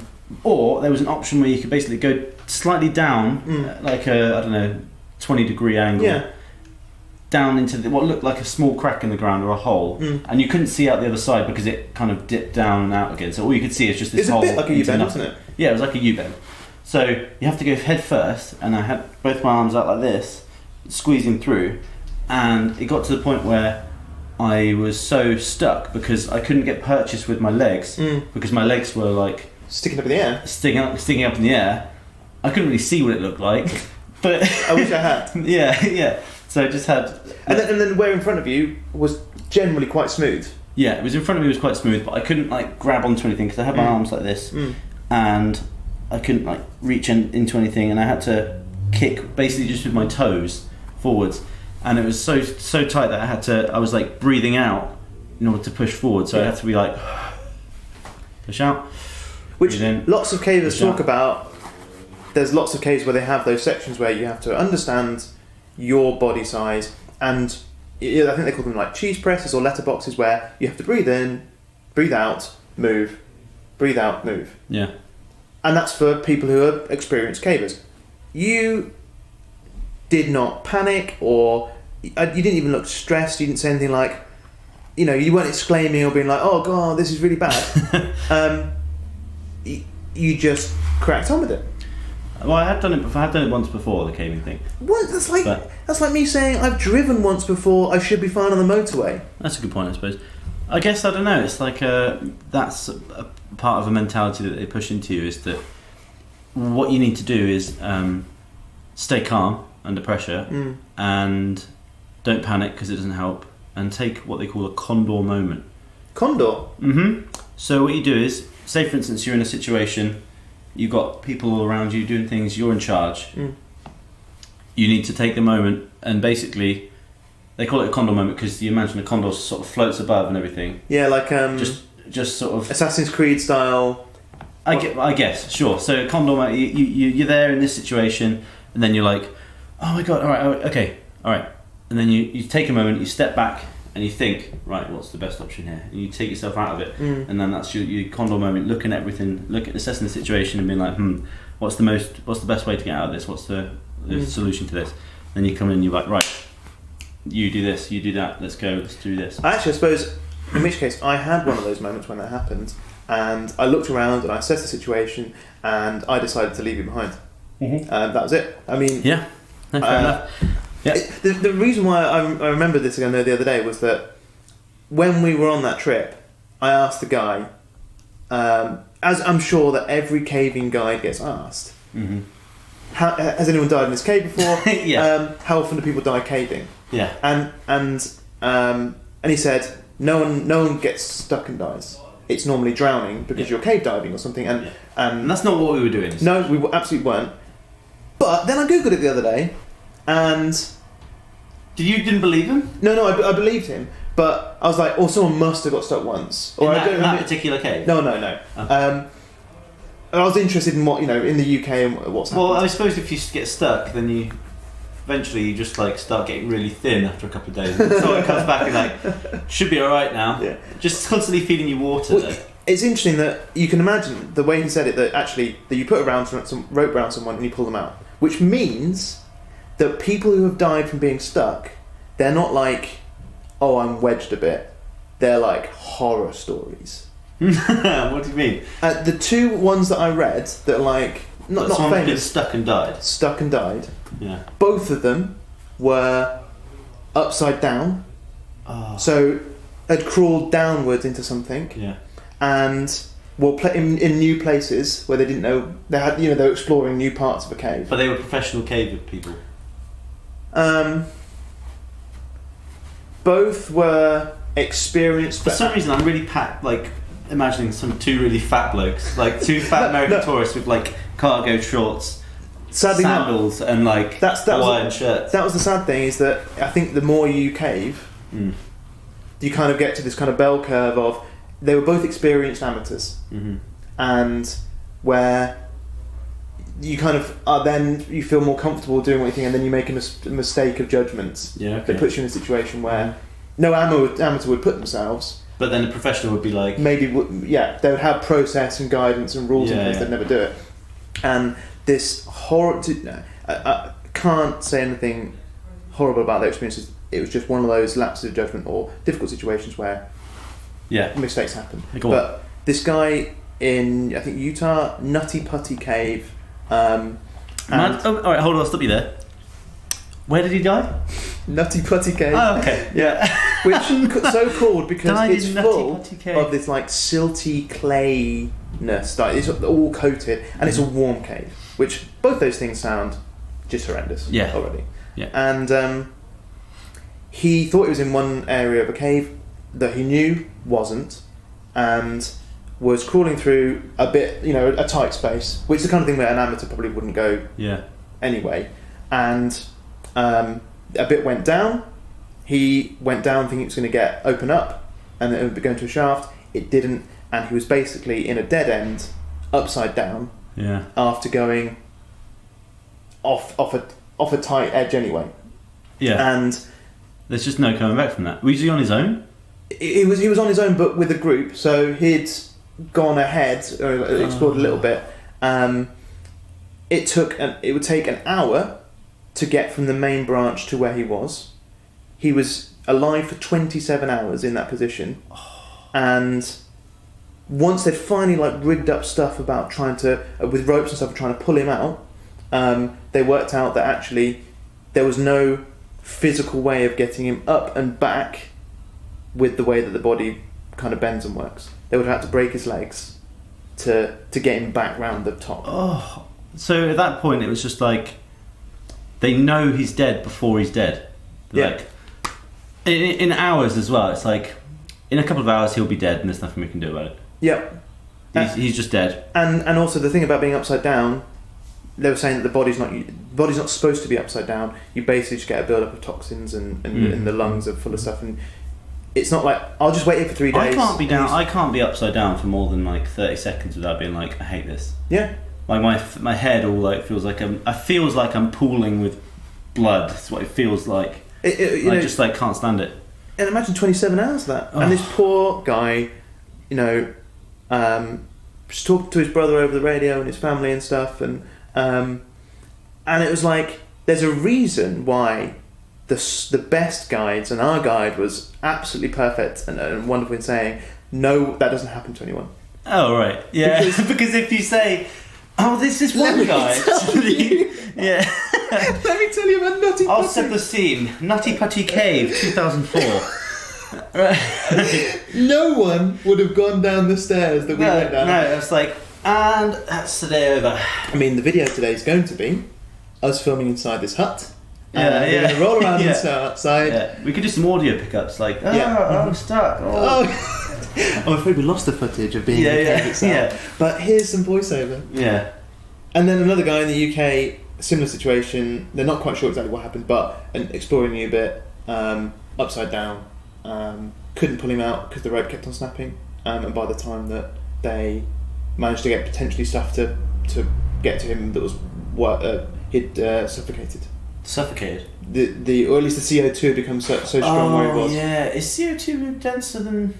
or there was an option where you could basically go slightly down, like a 20-degree angle, down into what looked like a small crack in the ground or a hole, and you couldn't see out the other side because it kind of dipped down and out again. So all you could see is just this hole. It's a bit like a U-bend, wasn't it? Yeah, it was like a U-bend. So you have to go head first, and I had both my arms out like this, squeezing through, and it got to the point where I was so stuck because I couldn't get purchase with my legs because my legs were like Sticking up in the air. sticking up in the air. I couldn't really see what it looked like, but I wish I had. yeah. So I just had, And then where in front of you was generally quite smooth. yeah, it was in front of me, it was quite smooth, but I couldn't like grab onto anything because I had my arms like this, and I couldn't like reach into anything, and I had to kick basically just with my toes forwards, and it was so tight that I was like breathing out in order to push forward, so I had to be like push out, Which breathe in, lots of cavers push talk out. about. There's lots of caves where they have those sections where you have to understand your body size, and I think they call them like cheese presses or letterboxes, where you have to breathe in, breathe out, move, breathe out, move. Yeah. And that's for people who are experienced cavers. You did not panic, or you didn't even look stressed. You didn't say anything like, you weren't exclaiming or being like, "Oh God, this is really bad." You just cracked on with it. Well, I had done it before. I had done it once before, the caving thing. What? That's like me saying I've driven once before. I should be fine on the motorway. That's a good point, I suppose. I guess I don't know. It's like that's a part of a mentality that they push into you, is that what you need to do is stay calm under pressure and don't panic because it doesn't help, and take what they call a condor moment. Condor. So what you do is, say for instance, you're in a situation. You've got people all around you doing things, you're in charge. You need to take the moment, and basically, they call it a condor moment because you imagine a condor sort of floats above and everything. Yeah, like Just sort of Assassin's Creed style. I guess, sure. So a condor moment, you're there in this situation, and then you're like, oh my God, all right. And then you take a moment, you step back, and you think, right, what's the best option here? And you take yourself out of it, and then that's your condor moment, looking at everything, assessing the situation, and being like, what's the best way to get out of this? What's the solution to this? Then you come in, and you're like, right, you do this, you do that, let's go, let's do this. Actually, I suppose, in which case, I had one of those moments when that happened, and I looked around and I assessed the situation, and I decided to leave it behind. And that was it. I mean, yeah, fair enough. Yeah. The reason why I remembered this again the other day was that when we were on that trip, I asked the guy, as I'm sure that every caving guide gets asked, has anyone died in this cave before? Yeah. How often do people die caving? Yeah. And he said no one gets stuck and dies. It's normally drowning because you're cave diving or something. And that's not what we were doing. No, we absolutely weren't. But then I googled it the other day, and You didn't believe him? No, I believed him, but I was like, someone must have got stuck once. Or in that particular cave? No. Oh. I was interested in what, in the UK and what's happened. Well, I suppose if you get stuck, then you just like start getting really thin after a couple of days. Someone comes back and like, should be alright now. Yeah. Just constantly feeding you water. Well, it's interesting that you can imagine the way he said it, that you put some rope around someone and you pull them out, which means that people who have died from being stuck, they're not like, oh, I'm wedged a bit. They're like horror stories. What do you mean? The two ones that I read that are like not famous. Stuck and died. Stuck and died. Yeah. Both of them were upside down. Oh. So had crawled downwards into something. Yeah. And were in new places where they didn't know they had. They were exploring new parts of a cave. But they were professional cave people. Both were experienced. For some reason, I'm really imagining two really fat blokes, like two fat American tourists with like cargo shorts, sadly sandals, and like Hawaiian shirts. That was the sad thing, is that I think the more you cave, you kind of get to this kind of bell curve of they were both experienced amateurs, and where you kind of then you feel more comfortable doing what you think, and then you make a mistake of judgments that puts you in a situation where no amateur would put themselves. But then a professional would be like, maybe they would have process and guidance and rules in place. They'd never do it. And this horror. I can't say anything horrible about their experiences. It was just one of those lapses of judgment or difficult situations where mistakes happen. But this guy in, I think, Utah, Nutty Putty Cave, And all right, hold on, I'll stop you there. Where did he die? Nutty Putty Cave. Oh, okay. Yeah. Which so called because Died it's in Nutty full Putty Cave. of this like silty clayness. Like, it's all coated, and it's a warm cave. Which both those things sound just horrendous. Yeah. Already. Yeah. And he thought he was in one area of a cave that he knew wasn't, and was crawling through a bit, a tight space, which is the kind of thing that an amateur probably wouldn't go anyway. And a bit went down. He went down thinking it was going to open up, and it would go into a shaft. It didn't, and he was basically in a dead end, upside down. Yeah. After going off a tight edge anyway. Yeah. And there's just no coming back from that. Was he on his own? He was on his own, but with a group. So he'd gone ahead, or explored a little bit. It would take an hour to get from the main branch to where he was. He was alive for 27 hours in that position, and once they'd finally rigged up stuff about trying to with ropes and stuff trying to pull him out, they worked out that actually there was no physical way of getting him up and back with the way that the body kind of bends and works. They would have had to break his legs to get him back round the top. Oh, so at that point it was just like they know he's dead before he's dead. Like in hours as well. It's like in a couple of hours he'll be dead and there's nothing we can do about it. Yeah. He's just dead. And also the thing about being upside down, they were saying that the body's not supposed to be upside down. You basically just get a build-up of toxins and the lungs are full of stuff, and it's not like I'll just wait here for 3 days. I can't be upside down for more than 30 seconds without being like, I hate this. Yeah. Like my head all feels like I'm pooling with blood. That's what it feels like. I just can't stand it. And imagine 27 hours of that. Oh. And this poor guy, just talking to his brother over the radio and his family and stuff, and it was like there's a reason why the best guides, and our guide was absolutely perfect and wonderful in saying no, that doesn't happen to anyone. Oh right, yeah. Because if you say, oh, this is one guy, yeah. Let me tell you about Nutty Putty. I'll set the scene. Nutty Putty Cave, 2004. Right. No one would have gone down the stairs that we went down. No, it was like, and that's the day over. I mean, the video today is going to be us filming inside this hut. Yeah, we're going to roll around outside. Yeah. We could do some audio pickups, like, I'm stuck. I'm afraid we lost the footage of being in the cave itself. Yeah. But here's some voiceover. Yeah. And then another guy in the UK, similar situation. They're not quite sure exactly what happened, but exploring a bit, upside down. Couldn't pull him out because the rope kept on snapping. And by the time that they managed to get potentially stuff to get to him, that was he'd suffocated. Suffocated? Or at least the CO2 had become so strong where it was. Yeah. Is CO2 denser than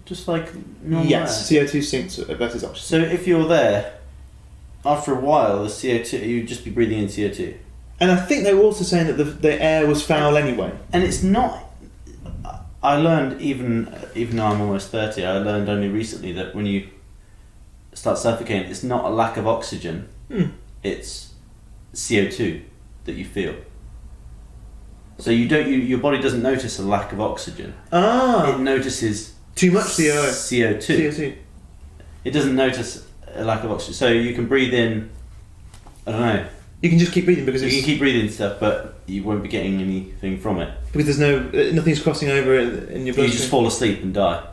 just like normal Yes, air? CO2 sinks versus oxygen. So if you're there, after a while, the CO2, you'd just be breathing in CO2. And I think they were also saying that the air was foul anyway. And it's not... I learned, even though I'm almost 30, I learned only recently that when you start suffocating, it's not a lack of oxygen, it's CO2 that you feel. So your body doesn't notice a lack of oxygen. It notices too much CO2. It doesn't notice a lack of oxygen. So you can breathe in, I don't know. You can just keep breathing because you can keep breathing stuff, but you won't be getting anything from it because there's nothing's crossing over in your bloodstream. You just fall asleep and die.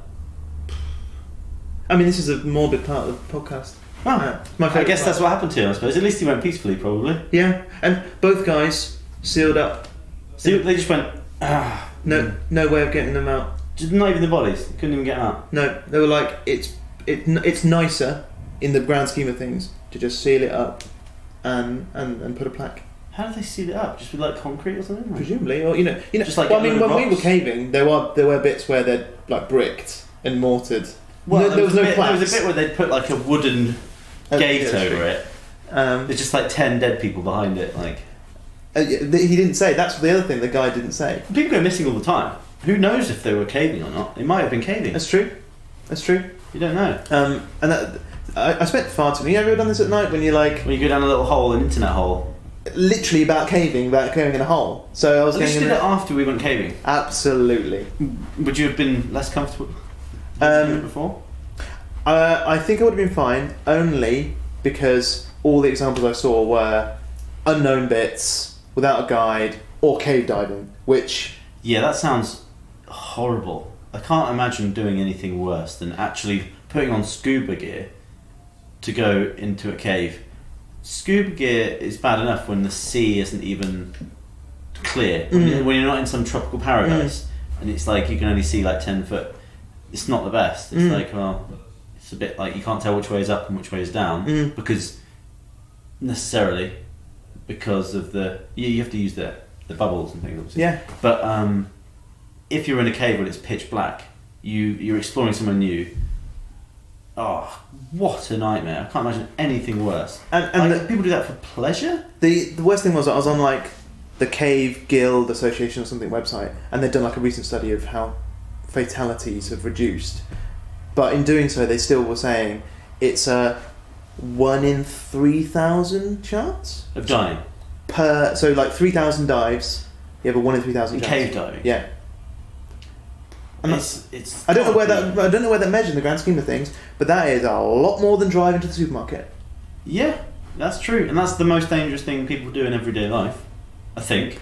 I mean, this is a morbid part of the podcast. My I guess that's what happened to him, I suppose. At least he went peacefully, probably. Yeah, and both guys sealed up. So they just went. No way of getting them out. Just not even the bodies. They couldn't even get them out. No, they were like, it's nicer in the grand scheme of things to just seal it up. And put a plaque. How do they seal it up? Just with concrete or something? Presumably, or just like. Well, I mean, when we were caving, there were bits where they'd bricked and mortared. Well, there was no plaques. There was a bit where they'd put a wooden gate over it. There's just 10 dead people behind it. He didn't say. That's the other thing the guy didn't say. People go missing all the time. Who knows if they were caving or not? They might have been caving. That's true. You don't know. And I spent far too long. You ever done this at night when you're like... When you go down a little hole, an internet hole. Literally about caving in a hole. So I was At least going did it after we went caving. Absolutely. Would you have been less comfortable before? I think I would have been fine, only because all the examples I saw were unknown bits, without a guide, or cave diving, which... Yeah, that sounds horrible. I can't imagine doing anything worse than actually putting on scuba gear to go into a cave. Scuba gear is bad enough when the sea isn't even clear. When you're not in some tropical paradise and it's like you can only see like 10 foot, it's not the best. It's like, well, it's a bit like you can't tell which way is up and which way is down because of the... You have to use the bubbles and things, obviously. Yeah. But if you're in a cave when it's pitch black, you're exploring somewhere new. Oh, what a nightmare! I can't imagine anything worse. And like, people do that for pleasure. The worst thing was I was on like the Cave Guild Association or something website, and they'd done like a recent study of how fatalities have reduced. But in doing so, they still were saying it's a 1 in 3,000 chance of dying. So like 3,000 dives, you have a 1 in 3,000 chance. Cave diving. Yeah. And It's I don't know where that measured in the grand scheme of things, but that is a lot more than driving to the supermarket. Yeah, that's true, and that's the most dangerous thing people do in everyday life, I think.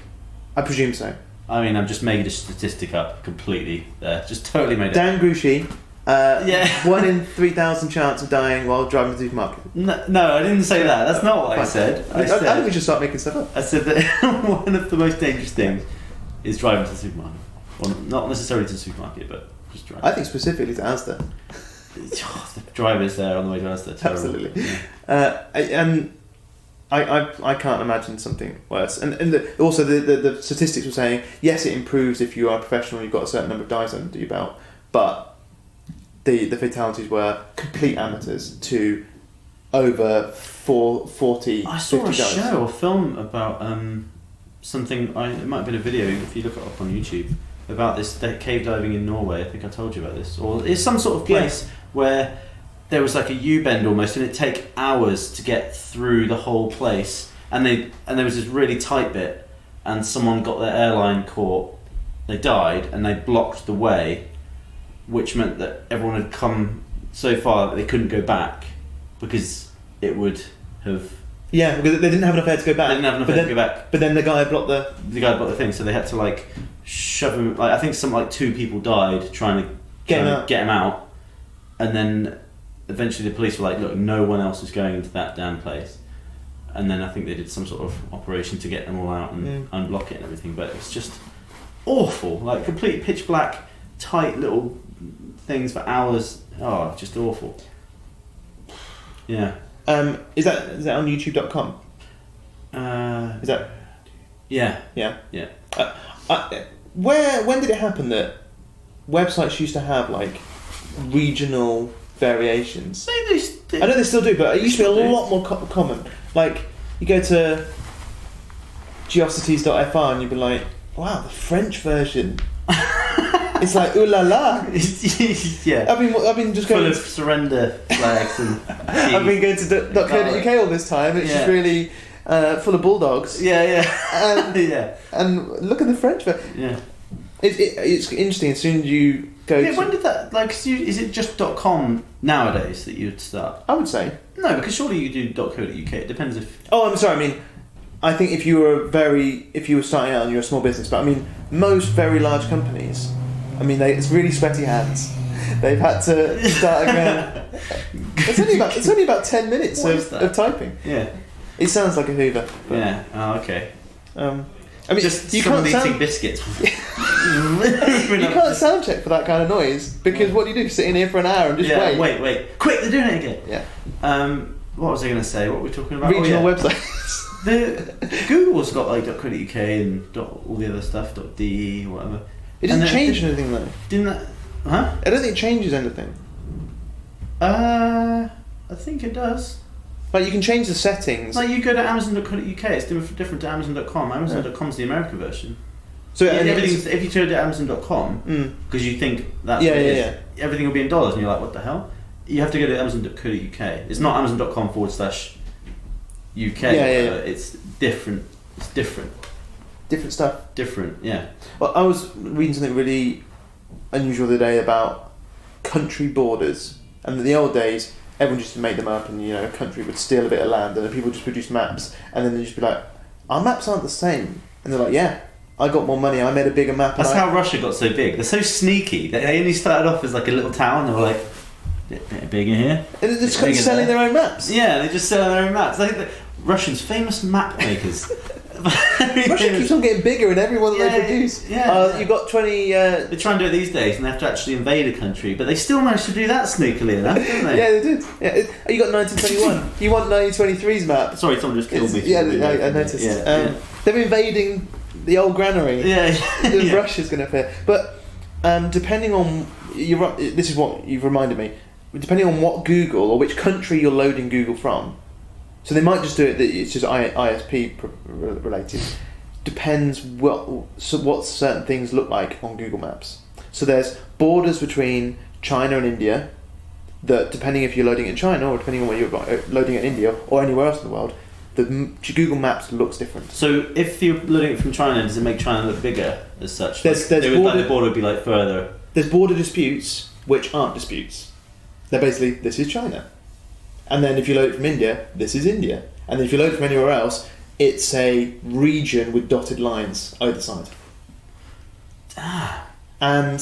I presume so. I mean, I've just made a statistic up completely there, just totally made it. Dan Gruchy, 1 1 in 3,000 chance of dying while driving to the supermarket. No, I didn't say that. That's not what I said. I think we should start making stuff up. I said that one of the most dangerous things is driving to the supermarket. Well, not necessarily to the supermarket, but just driving. I think specifically to Asda. The drivers there on the way to Asda. Terrible. Absolutely. Yeah. I can't imagine something worse. And also the statistics were saying, yes, it improves if you are a professional and you've got a certain number of dives under your belt, but the fatalities were complete amateurs to over 40, I saw 50 a dives. show or film about something, it might have been a video if you look it up on YouTube, about this cave diving in Norway. I think I told you about this. Or it's some sort of place where there was like a U-bend almost, and it'd take hours to get through the whole place. And there was this really tight bit, and someone got their airline caught. They died, and they blocked the way, which meant that everyone had come so far that they couldn't go back because it would have... Yeah, because they didn't have enough air to go back. They didn't have enough air to go back. But then the guy blocked the thing, so they had to like shove him. Like I think like 2 people died trying to get him out, and then eventually the police were like, "Look, no one else is going into that damn place." And then I think they did some sort of operation to get them all out and unblock it and everything. But it's just awful, like complete pitch black, tight little things for hours. Oh, just awful. Yeah. Is that on YouTube.com? Is that? Yeah. Yeah. Yeah. When did it happen that websites used to have like regional variations? I know they still do, but it used to be a lot more common. Like you go to geocities.fr and you'd be like, wow, the French version. It's like ooh la la. Yeah. I've been just going full of surrender flags and. I've been going to .co.uk all this time. It's just really full of bulldogs. Yeah. Yeah. And look at the French version. Yeah. It's interesting. As soon as you go. Yeah. When did that is it just .com nowadays that you'd start? I would say no, because surely you do .co.uk. It depends if. Oh, I'm sorry. I mean, I think if you were starting out and you're a small business, but I mean, most very large companies. I mean, it's really sweaty hands. They've had to start again. It's only about 10 minutes of typing. Yeah. It sounds like a Hoover. Yeah. Oh, okay. I mean, just you can't eating biscuits. You can't sound check for that kind of noise because what do you do? Sit in here for an hour and just wait. Wait! Quick! They're doing it again. Yeah. What was I going to say? What were we talking about? Regional websites. Google's got like .co.uk and all the other stuff. .de whatever. It doesn't change anything though. Didn't that? Huh? I don't think it changes anything. I think it does. Like you can change the settings. Like you go to Amazon.co.uk, it's different to Amazon.com. Amazon.com's the American version. So if you go to Amazon.com, because you think that's what it is, everything will be in dollars, and you're like, what the hell? you have to go to Amazon.co.uk. It's not Amazon.com/UK. It's different. It's different. Different stuff. Different, yeah. Well, I was reading something really unusual the other day about country borders. And in the old days, everyone just made them up, and a country would steal a bit of land, and then people just produce maps, and then they'd just be like, our maps aren't the same. And they're like, yeah, I got more money, I made a bigger map. That's how Russia got so big. They're so sneaky. They only started off as like a little town. They were like, bit bigger here. And they're just selling their own maps. Yeah, they just sell their own maps. Like the Russians, famous map makers. Russia keeps on getting bigger in every one that they produce. Yeah. You've got 20... They try and do it these days, and they have to actually invade a country, but they still manage to do that sneakily enough, don't they? Yeah, they did. Yeah. You got 1921. You want 1923's map. Sorry, someone just killed me. Yeah, I noticed. They're invading the old granary. Yeah. Russia's going to appear. But depending on... this is what you've reminded me. Depending on what Google, or which country you're loading Google from, so they might just do it that it's just ISP related. Depends what certain things look like on Google Maps. So there's borders between China and India that, depending if you're loading it in China or depending on where you're loading it in India or anywhere else in the world, the Google Maps looks different. So if you're loading it from China, does it make China look bigger as such? The border would be like further. There's border disputes which aren't disputes. They're basically, this is China. And then if you load it from India, this is India. And then if you load it from anywhere else, it's a region with dotted lines either side. And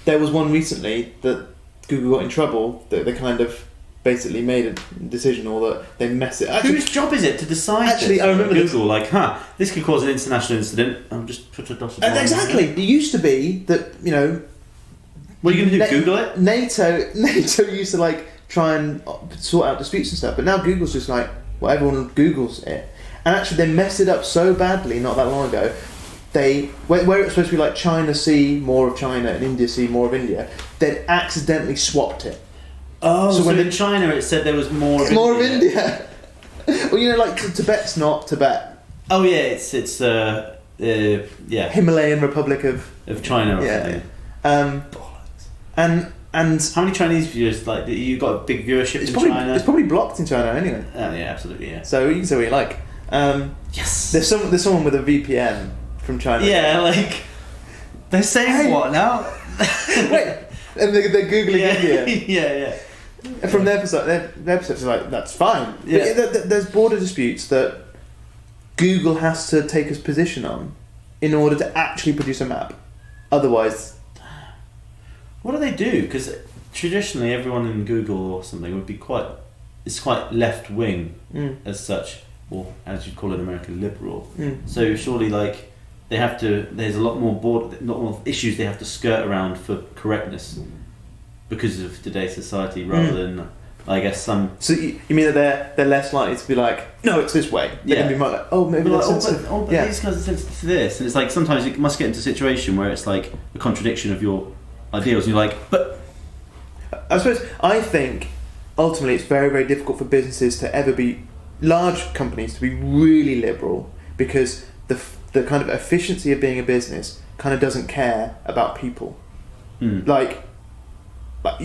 there was one recently that Google got in trouble, that they kind of basically made a decision, or that they messed it. Whose job is it to decide? Actually, I remember Google, this could cause an international incident. I'll just put a dotted line. Exactly. It used to be that, what are you going to do? Google it? NATO used to try and sort out disputes and stuff, but now Google's just like, well, everyone Googles it. And actually they messed it up so badly not that long ago. Where it's supposed to be like China see more of China and India see more of India, they'd accidentally swapped it. Oh, so when in China it said there was more of India. Well, Tibet's not Tibet. Oh yeah, it's Himalayan Republic of China or something. And how many Chinese viewers? You got a big viewership in China? It's probably blocked in China anyway. Oh yeah, absolutely, yeah. So you can say what you like. Yes. There's someone with a VPN from China. Yeah, they're saying what now? Wait, and they're googling India. Yeah. And from their perspective, that's fine. Yeah. But there's border disputes that Google has to take a position on in order to actually produce a map. Otherwise. What do they do? Because traditionally everyone in Google or something would be quite left wing as such, or as you'd call it, American liberal. So surely they have to. There's a lot more issues they have to skirt around for correctness because of today's society, rather than I guess some. So you mean that they're less likely to be like, no, it's this way. They're gonna be more like, oh, maybe that's sensitive. But these guys are sensitive to this, and it's like sometimes you must get into a situation where it's like a contradiction of your ideals, and you're like, but I think ultimately it's very, very difficult for businesses to ever be, large companies to be really liberal, because the kind of efficiency of being a business kind of doesn't care about people. The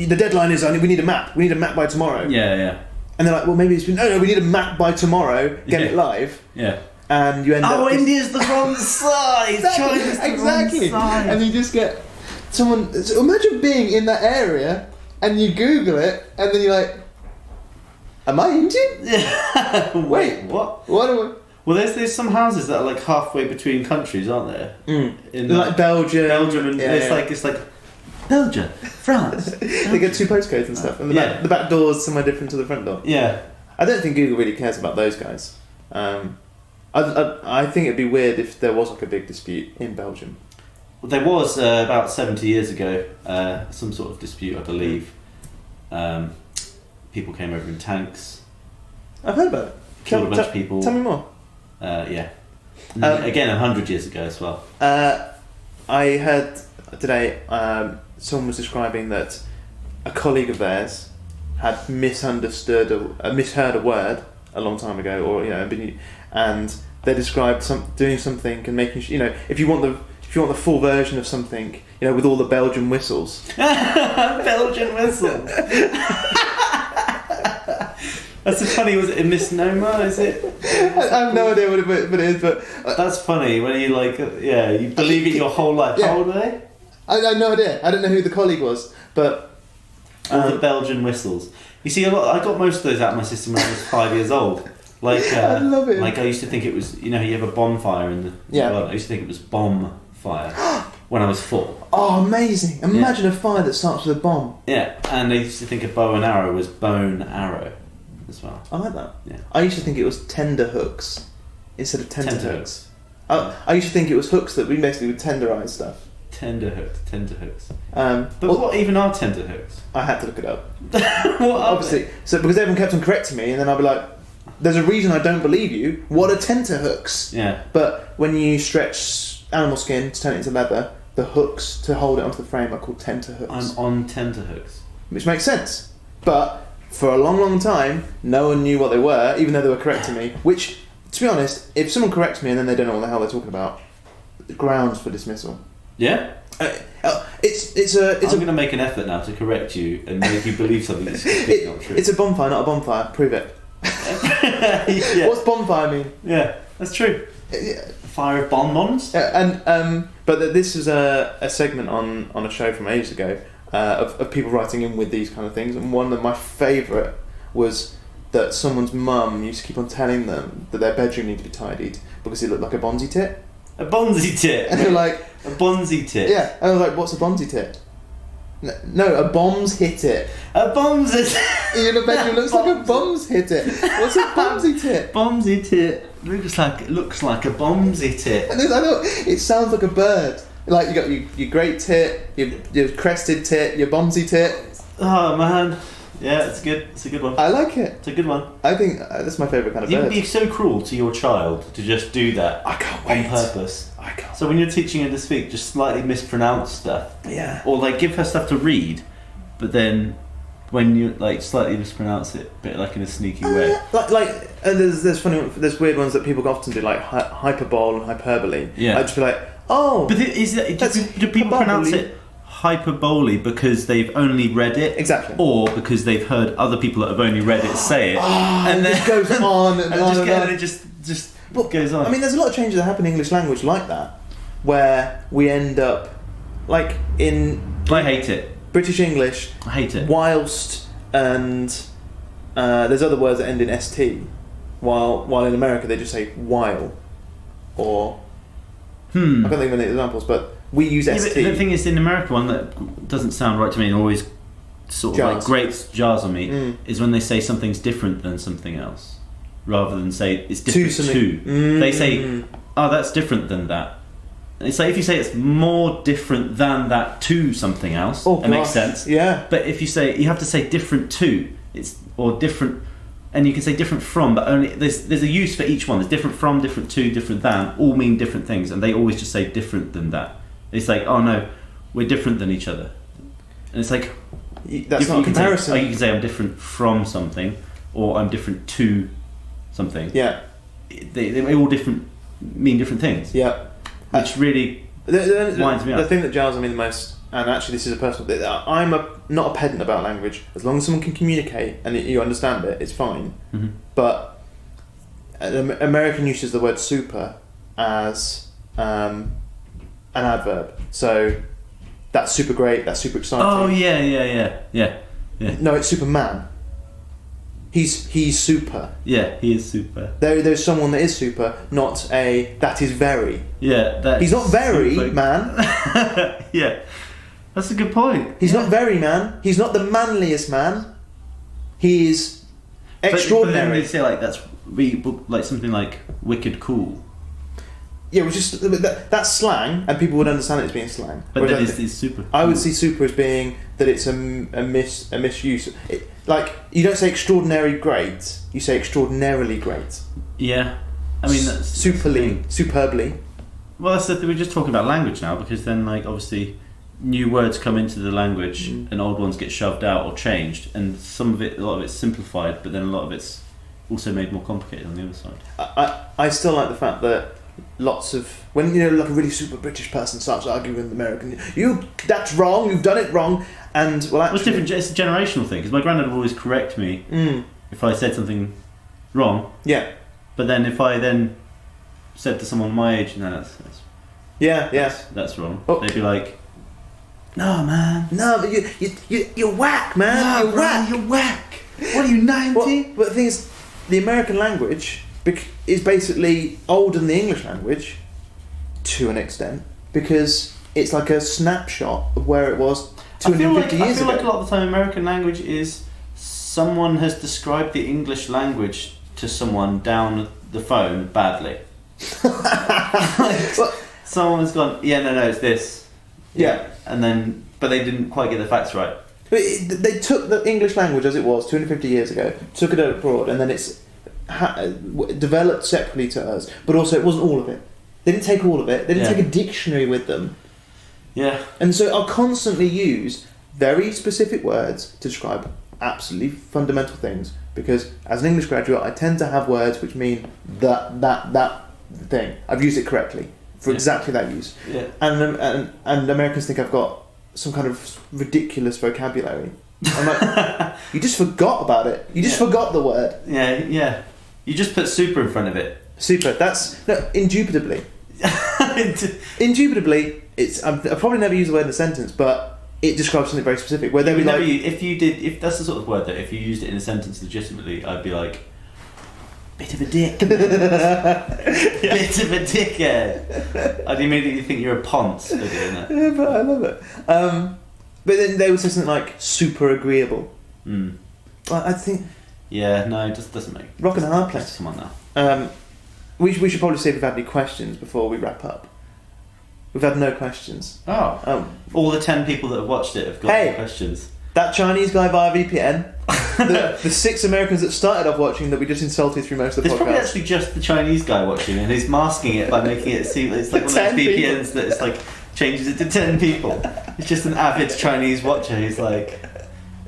deadline is we need a map by tomorrow. Yeah. And they're like, well, maybe we need a map by tomorrow, get it live. Yeah. And you end up India's the wrong side. China's the wrong side. And you just get someone. So imagine being in that area and you Google it, and then you're like, "Am I Indian?" Yeah. Wait, what? What am I? Well, there's some houses that are halfway between countries, aren't there? In Belgium, and it's like Belgium, France. They get 2 postcodes and stuff, and the back door's somewhere different to the front door. Yeah. I don't think Google really cares about those guys. I think it'd be weird if there was a big dispute in Belgium. Well, there was about 70 years ago some sort of dispute, I believe. People came over in tanks. I've heard about it. Killed a bunch of people. Tell me more. Yeah. Again, 100 years ago as well. I heard today someone was describing that a colleague of theirs had misheard a word a long time ago, or and they described doing something and making if you want the full version of something, with all the Belgian whistles. Belgian whistles. That's so funny. Was it a misnomer? Is it? I have no idea what it is, but that's funny. When you you believe it your whole life. Yeah. How old are they? I have no idea. I don't know who the colleague was, but all the Belgian whistles. You see, I got most of those out of my system when I was 5 years old. I love it. Like I used to think it was, you have a bonfire in the. Yeah. Well, I used to think it was bomb fire when I was 4. Oh, amazing! Imagine a fire that starts with a bomb. Yeah, and I used to think a bow and arrow was bone arrow, as well. I like that. Yeah. I used to think it was tender hooks instead of tenterhooks. I used to think it was hooks that we basically would tenderize stuff. Tender hooks. But What even are tender hooks? I had to look it up. What are Obviously, so because everyone kept on correcting me, and then I'd be like, "There's a reason I don't believe you. What are tenterhooks?" Yeah. But when you stretch animal skin to turn it into leather, the hooks to hold it onto the frame are called tenterhooks. I'm on tenterhooks. Which makes sense. But for a long, long time, no one knew what they were, even though they were correcting me. Which, to be honest, if someone corrects me and then they don't know what the hell they're talking about, grounds for dismissal. Yeah? I'm going to make an effort now to correct you and make you believe something that's not true. It's a bonfire, not a bonfire. Prove it. Yeah. What's bonfire mean? Yeah, that's true. Fire of bonbons? Yeah, but this is a segment on a show from ages ago of people writing in with these kind of things, and one of my favourite was that someone's mum used to keep on telling them that their bedroom needed to be tidied because it looked like a Bonzi tit. A Bonzi tit? And they were like... A Bonzi tit? Yeah, and I was like, what's a Bonzi tit? No, a bomb's hit it. A bomb's hit it. In a bedroom looks like a bomb's hit it. What's a Bonzi tit? Bonzi tit looks like a bombsy tit. And I know, it sounds like a bird. Like you got your great tit, your crested tit, your bombsy tit. Oh man, yeah, it's good. It's a good one. I like it. It's a good one. I think that's my favourite kind of You bird. would be so cruel to your child to just do that. I can't wait. On purpose. I can't. So when you're teaching her to speak, just slightly mispronounce stuff. Yeah. Or like give her stuff to read, but then when you like slightly mispronounce it, but like in a sneaky way. There's weird ones that people often do, like hyperbole and hyperbole. Yeah. I'd just be like, oh. But do people pronounce it hyperbole because they've only read it? Exactly. Or because they've heard other people that have only read it say it. And then it goes on and on and on. And it just goes on. I mean, there's a lot of changes that happen in English language like that, where we end up, like in... I hate it. British English, I hate it. Whilst and there's other words that end in st, while in America they just say while, or I can't think of any examples, but we use st. But the thing is, in America, one that doesn't sound right to me and always sort of like grates jars on me is when they say something's different than something else, rather than say it's different to. They say, oh, that's different than that. It's like if you say it's more different than that to something else, it makes sense. Yeah. But if you say you have to say different to, or different, and you can say different from, but only there's a use for each one. There's different from, different to, different than, all mean different things, and they always just say different than that. It's like, oh no, we're different than each other, and it's like that's not a comparison. You can say I'm different from something, or I'm different to something. Yeah. They all mean different things. Yeah. Which really winds me up. The thing that jars on me the most, and actually this is a personal bit, I'm not a pedant about language. As long as someone can communicate and you understand it, it's fine. Mm-hmm. But American uses the word super as an adverb. So that's super great, that's super exciting. Oh yeah. No, it's Superman. He's super. Yeah, he is super. There's someone that is super, not that is very. Yeah, he's not very, super. man. Yeah, that's a good point. He's not very, man. He's not the manliest man. He is extraordinary. But then they say like something like wicked cool. Yeah, which is that's slang, and people would understand it as being slang. But then it's super. I would see super as being that it's a misuse. Like you don't say extraordinary great, you say extraordinarily great. Yeah, I mean that's superbly. Well, that's the thing. We're just talking about language now, because then obviously new words come into the language and old ones get shoved out or changed, and a lot of it's simplified, but then a lot of it's also made more complicated on the other side. I still like the fact that lots of when like a really super British person starts arguing with an American, that's wrong, you've done it wrong, and well actually it's different. It's a generational thing, because my granddad would always correct me if I said something wrong. Yeah. But then if I then said to someone my age, no, that's wrong. Oh. They'd be like, no, man. No, but you're whack, man. You're whack. You're whack. What are you, 90? Well, but the thing is, the American language is basically older than the English language to an extent because it's like a snapshot of where it was 250 years ago. I feel like a lot of the time American language is someone has described the English language to someone down the phone badly. Someone's gone, no, it's this. Yeah. And then, but they didn't quite get the facts right. They took the English language as it was 250 years ago, took it abroad, and then it's developed separately to us. But also, it wasn't all of it. They didn't take all of it. They didn't take a dictionary with them. Yeah. And so I'll constantly use very specific words to describe absolutely fundamental things because as an English graduate, I tend to have words which mean that thing. I've used it correctly for exactly that use. Yeah. And Americans think I've got some kind of ridiculous vocabulary. I'm like, you just forgot about it. You just forgot the word. Yeah. You just put super in front of it. Super. Indubitably. Indubitably, I've probably never used the word in a sentence, but it describes something very specific. Where they would like, if that's the sort of word that if you used it in a sentence legitimately, I'd be like, bit of a dick. Bit of a dickhead. I'd immediately think you're a ponce for doing that. Yeah, but I love it. But then they would say something like super agreeable. Mm. Well, I think. Yeah, no, it just doesn't make. Rock and a hard place. Come on now. We should probably see if we've had any questions before we wrap up. We've had no questions. Oh. All the 10 people that have watched it have got any questions. That Chinese guy via VPN, the 6 Americans that started off watching that we just insulted through most of the podcast. There's probably actually just the Chinese guy watching and he's masking it by making it seem it's like one of those VPNs that it's like changes it to 10 people. It's just an avid Chinese watcher who's like...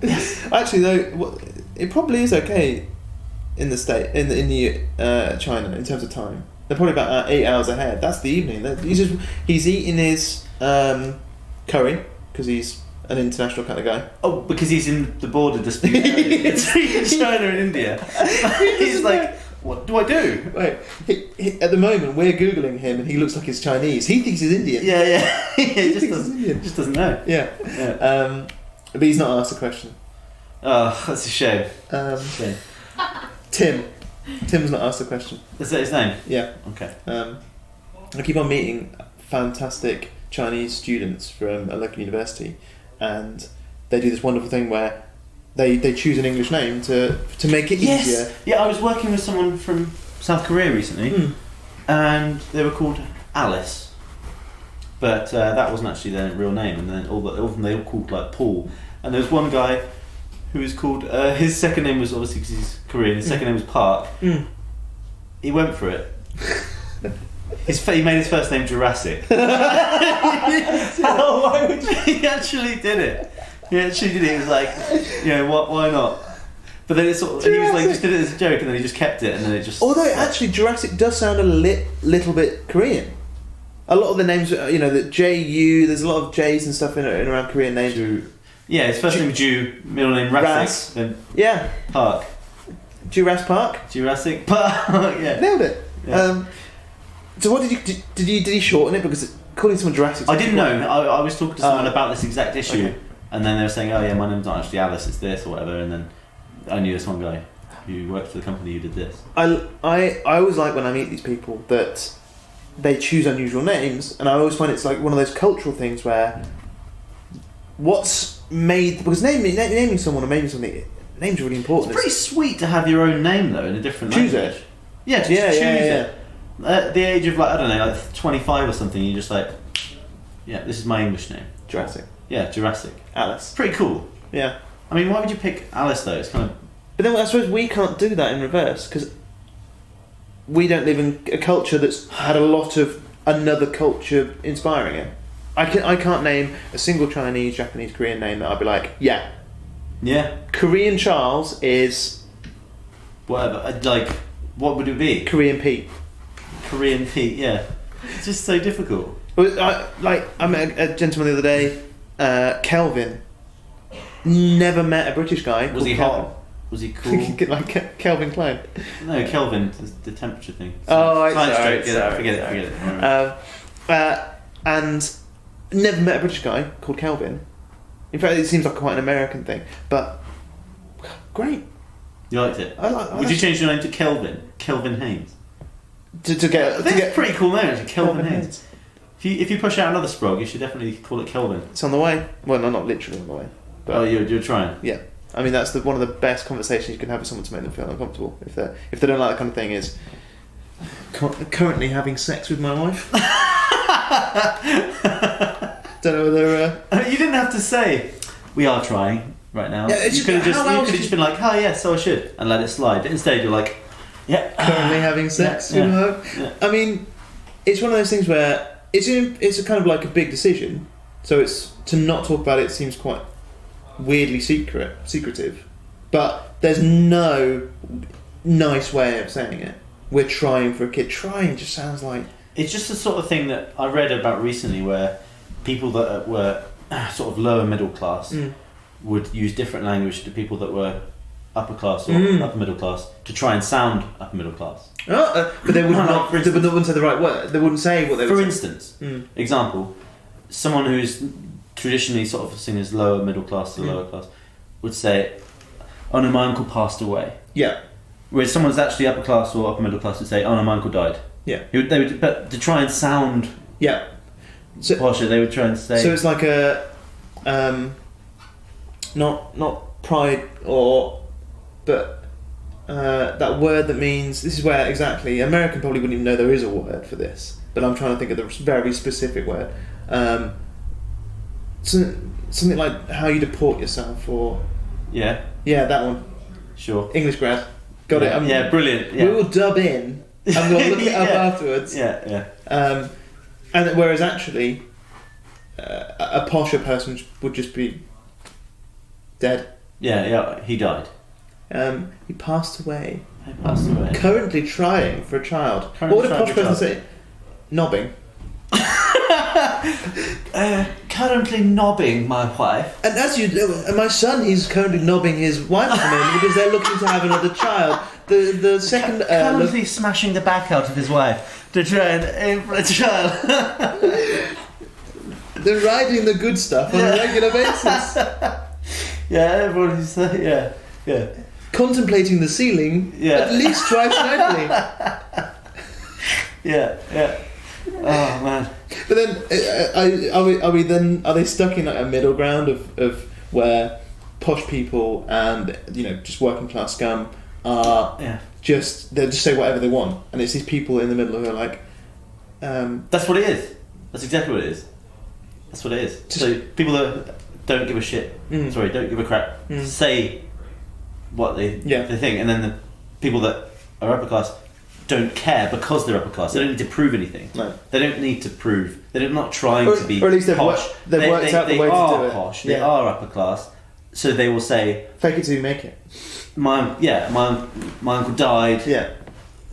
Yes. Actually though, it probably is okay in the China in terms of time. They're probably about 8 hours ahead. That's the evening. He's eating his curry because he's an international kind of guy. Oh, because he's in the border dispute between China and India. He's like, what do I do? Right. At the moment, we're Googling him and he looks like he's Chinese. He thinks he's Indian. Yeah. He just doesn't know. Yeah. But he's not asked a question. Oh, that's a shame. Tim's not asked a question. Is that his name? Yeah. Okay. I keep on meeting fantastic Chinese students from a local university, and they do this wonderful thing where they choose an English name to make it easier. Yeah, I was working with someone from South Korea recently, and they were called Alice, but that wasn't actually their real name. And then all of them they all called like Paul, and there was one guy who was called his second name was obviously because he's Korean. His second name was Park. He went for it. He made his first name Jurassic. Why would you? He actually did it. He was like, why not? But then it sort of, he was like, just did it as a joke, and then he just kept it, and then it just. Although actually, Jurassic does sound a little bit Korean. A lot of the names, the J-U. There's a lot of J's and stuff in around Korean names. Yeah, his first name was Jew, middle name Rassic, then Park. Jurassic Park. Jurassic Park. Yeah. Nailed it. Yeah. So what did he shorten it because calling someone Jurassic? I didn't know. I was talking to someone about this exact issue, and then they were saying, "Oh yeah, my name's not actually Alice, it's this or whatever." And then I knew this one guy who worked for the company who did this. I always like when I meet these people that they choose unusual names, and I always find it's like one of those cultural things where because naming someone or naming something, names are really important. It's pretty sweet to have your own name though in a different language. Choose it. Yeah, choose it. At the age of 25 or something, you're just like, yeah, this is my English name. Jurassic. Yeah, Jurassic. Alice. Pretty cool. Yeah. I mean, why would you pick Alice though? It's kind of. But then I suppose we can't do that in reverse because we don't live in a culture that's had a lot of another culture inspiring it. I can't name a single Chinese, Japanese, Korean name that I'd be like, yeah. Korean Charles is. Whatever. Like, what would it be? Korean Pete. Korean Pete, yeah. It's just so difficult. I met a gentleman the other day, Kelvin. Never met a British guy. Was he Kelvin. hot? was he called? Like Calvin Klein. No, Kelvin, the temperature thing. Oh, Sorry, sorry. forget it. And never met a British guy called Kelvin. In fact, it seems like quite an American thing. But great. You liked it? Would you change your name to Kelvin? Kelvin Haynes. To get a pretty cool name, actually. Kelvin Haynes. If you push out another Sprog, you should definitely call it Kelvin. It's on the way. Well, no, not literally on the way. But you're trying. Yeah, I mean that's one of the best conversations you can have with someone to make them feel uncomfortable. If they don't like that kind of thing, is currently having sex with my wife. Don't know whether you didn't have to say we are trying right now. Yeah, you could have just been like, oh yeah, so I should, and let it slide. But instead, you're like, yeah, currently having sex with her. Yeah. I mean, it's one of those things where it's a kind of like a big decision. So it's to not talk about it seems quite weirdly secretive, but there's no nice way of saying it. We're trying for a kid. Trying just sounds like it's just the sort of thing that I read about recently, where people that were sort of lower middle class would use different language to people that were upper class or upper middle class to try and sound upper middle class. But they would not. They wouldn't say the right word. They wouldn't say what they would say. For instance, example, someone who's traditionally sort of seen as lower middle class to lower class would say, "Oh no, my uncle passed away." Yeah. Whereas someone who's actually upper class or upper middle class would say, "Oh no, my uncle died." Yeah. But to try and sound posher, they would try and say. So it's like a not pride but that word that means, this is where exactly American probably wouldn't even know there is a word for this, but I'm trying to think of the very specific word. Something like how you deport yourself, or yeah, that one. Sure. English grad, got it. Brilliant. Yeah. We will dub in and we'll look it up afterwards. Yeah. And whereas actually, a posher person would just be dead. Yeah. He died. He passed away. Currently trying for a child. What would a posh person say? Nobbing. Currently knobbing my wife. And as you know, my son, he's currently knobbing his wife at the moment because they're looking to have another child. The second currently smashing the back out of his wife to try and aim for a child. They're riding the good stuff on a regular basis. Everybody's yeah. Contemplating the ceiling at least twice nightly. Yeah. Oh man. But then, are they stuck in like a middle ground of where posh people and just working class scum are they just say whatever they want, and it's these people in the middle who are like, that's what it is. That's exactly what it is. That's what it is. So people that don't give a shit, don't give a crap, say what they think, and then the people that are upper class don't care because they're upper class. They don't need to prove anything. No. They don't need to prove. They're not trying to be or at least posh. They've worked out the way to do it. Posh. They are upper class. So they will say, fake it till you make it. My uncle died. Yeah.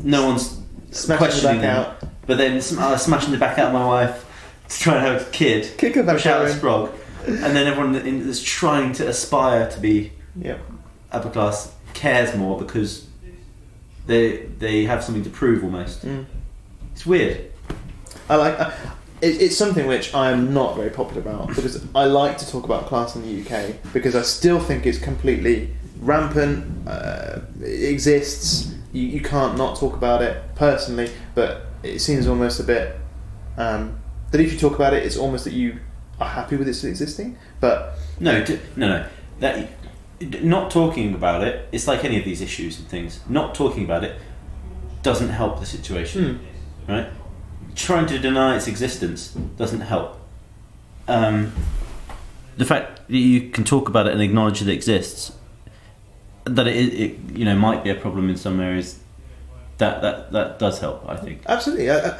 No one's questioning them. But then smashing the back out of my wife to try and have a kid. Kick her back push out a sprog. And then everyone is trying to aspire to be upper class cares more because they have something to prove almost. It's weird. I like it's something which I am not very popular about, because I like to talk about class in the UK because I still think it's completely rampant. It exists. You can't not talk about it personally, but it seems almost a bit that if you talk about it, it's almost that you are happy with it existing. But no. That not talking about it, it's like any of these issues and things. Not talking about it doesn't help the situation, right? Trying to deny its existence doesn't help. The fact that you can talk about it and acknowledge that it exists, that it might be a problem in some areas, that does help, I think. Absolutely. I'm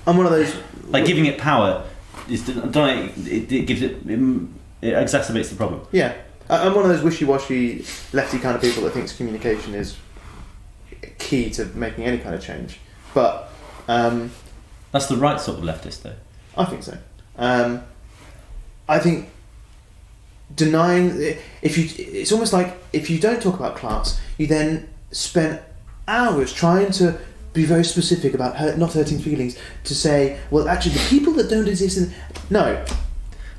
one of those, like giving it power is it gives it exacerbates the problem. Yeah. I'm one of those wishy-washy lefty kind of people that thinks communication is key to making any kind of change. But that's the right sort of leftist, though. I think so. I think denying. It's almost like if you don't talk about class, you then spend hours trying to be very specific about not hurting feelings. To say, well, actually, the people that don't exist. No,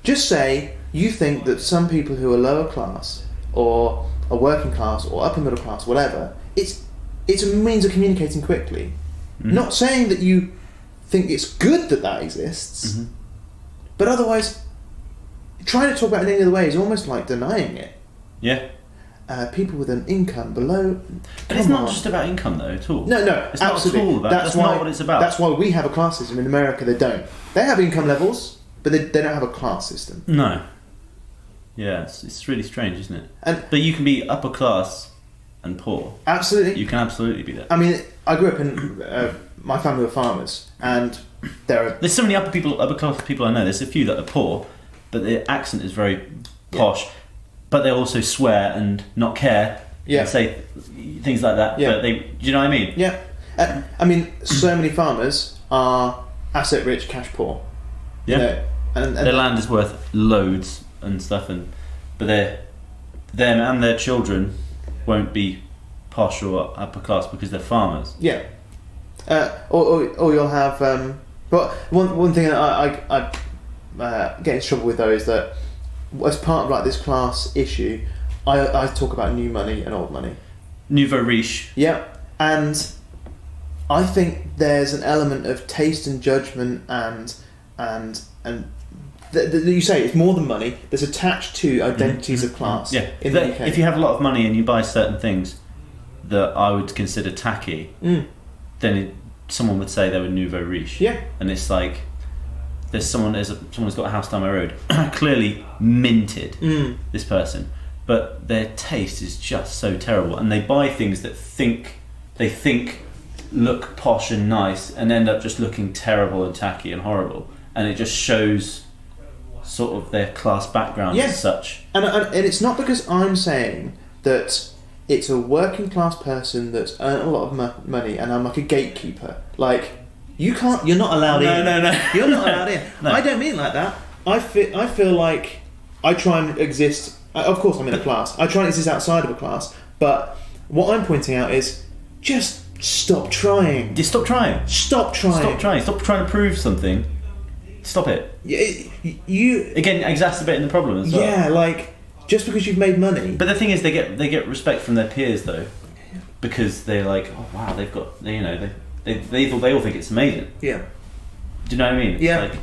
just say you think that some people who are lower class or are working class or upper middle class, whatever, it's a means of communicating quickly. Mm-hmm. Not saying that you think it's good that exists, mm-hmm. but otherwise, trying to talk about it in any other way is almost like denying it. Yeah. People with an income below... But it's not just about income, though, at all. No, it's absolutely. Not at all about, that's not what it's about. That's why we have a class system. In America, they don't. They have income levels, but they don't have a class system. No. Yeah, it's really strange, isn't it? But you can be upper class and poor. Absolutely. You can absolutely be that. I mean, I grew up in... my family were farmers, and there's so many upper class people I know. There's a few that are poor, but their accent is very posh. Yeah. But they also swear and not care. Yeah. And say things like that. Yeah. But do you know what I mean? Yeah. I mean, so many farmers are asset rich, cash poor. Yeah. You know, and their land is worth loads and stuff, but them and their children won't be posh or upper class because they're farmers. Yeah. Or you'll have. But one thing that I get in trouble with though is that as part of like this class issue, I talk about new money and old money. Nouveau riche. Yeah, and I think there's an element of taste and judgment and you say it's more than money. There's attached to identities of class. Yeah. In the UK. If you have a lot of money and you buy certain things that I would consider tacky, then someone would say they were nouveau riche. Yeah. And it's like someone's got a house down my road, clearly minted. This person, but their taste is just so terrible, and they buy things that they think look posh and nice, and end up just looking terrible and tacky and horrible, and it just shows sort of their class background as such. And it's not because I'm saying that it's a working class person that's earned a lot of money, and I'm like a gatekeeper, like. You're not allowed in. No. You're not allowed in. No. I don't mean like that. I feel like I try and exist. Of course, I'm in a class. I try and exist outside of a class. But what I'm pointing out is just stop trying. Just stop trying. Stop trying. Stop trying. Stop trying to prove something. Stop it. You again exacerbating the problem as well. Yeah, like just because you've made money. But the thing is, they get respect from their peers though, because they're like, oh wow, they've got They all think it's amazing. Yeah. Do you know what I mean? It's yeah.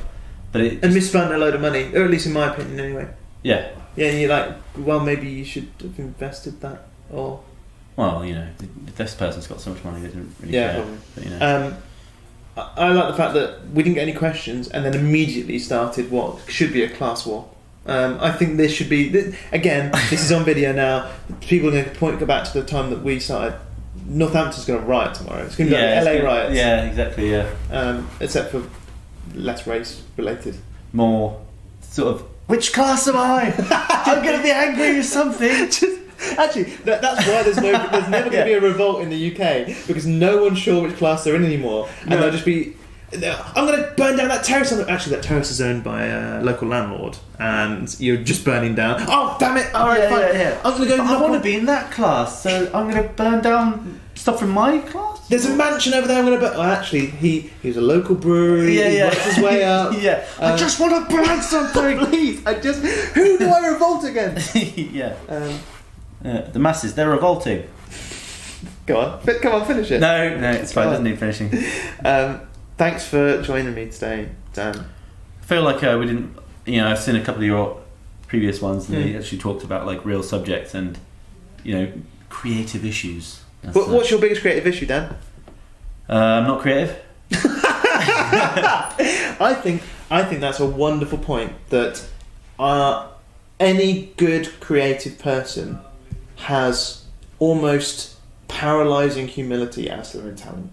And misspent a load of money, or at least in my opinion, anyway. Yeah. Yeah, and you're like, well, maybe you should have invested that, or. Well, this person's got so much money, they didn't really care. Probably. But, I like the fact that we didn't get any questions, and then immediately started what should be a class war. I think this should be again. This is on video now. People are going to go back to the time that we started. Northampton's going to riot tomorrow. It's going to be like LA riots. Yeah, exactly. Yeah. Except for less race related. More sort of. Which class am I? I'm going to be angry with something. Actually, that's why there's never going to be a revolt in the UK, because no one's sure which class they're in anymore, and they'll just be. I'm going to burn down that terrace. Actually, that terrace is owned by a local landlord, and you're just burning down. Oh, damn it! All right, fine. Yeah. I'm going to go. I want to be in that class, so I'm going to burn down stuff from my class. There's a mansion over there. I'm going to burn. Well, actually, he was a local brewery. He worked his way up. Yeah. I just want to burn something, please. Who do I revolt against? Yeah. The masses, they're revolting. Go on, finish it. No, it's fine. It doesn't need finishing. Thanks for joining me today, Dan. I feel like we didn't. I've seen a couple of your previous ones, and they actually talked about like real subjects and creative issues. What's your biggest creative issue, Dan? I'm not creative. I think that's a wonderful point. That any good creative person has almost paralysing humility as their own talent,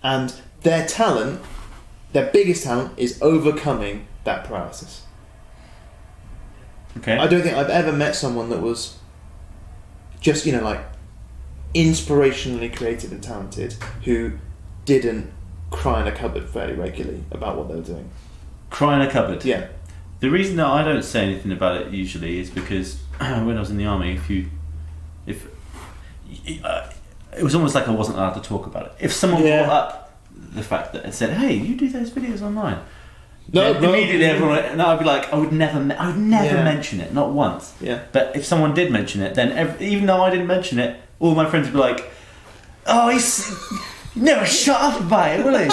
and their talent, their biggest talent, is overcoming that paralysis. Okay. I don't think I've ever met someone that was just like inspirationally creative and talented who didn't cry in a cupboard fairly regularly about what they were doing. Cry in a cupboard? Yeah. The reason that I don't say anything about it usually is because when I was in the army, it was almost like I wasn't allowed to talk about it. If someone brought up the fact that it said, "Hey, you do those videos online," immediately everyone, I'd be like, I would never mention it, not once. Yeah. But if someone did mention it, then even though I didn't mention it, all my friends would be like, "Oh, he never shut up about it, will he?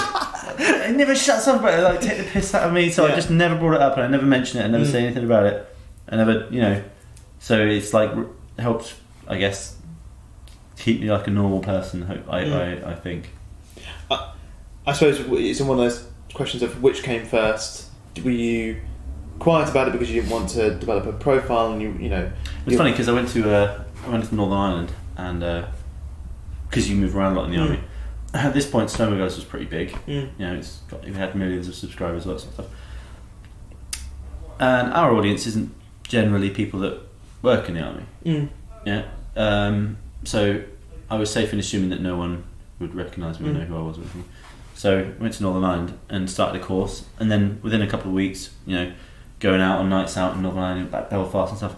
He never shuts up about it." Like, take the piss out of me. So I just never brought it up, and I never mentioned it. I never say anything about it. I never, So it's like helped, I guess, keep me like a normal person. I think. I suppose it's one of those questions of which came first. Were you quiet about it because you didn't want to develop a profile, and It's funny because I went to Northern Ireland, and because you move around a lot in the army. At this point, Snowmobile was pretty big. It had millions of subscribers, all that sort of stuff. And our audience isn't generally people that work in the army. So I was safe in assuming that no one would recognise me or know who I was or anything. So I went to Northern Ireland and started a course, and then within a couple of weeks, going out on nights out in Northern Ireland, like Belfast and stuff,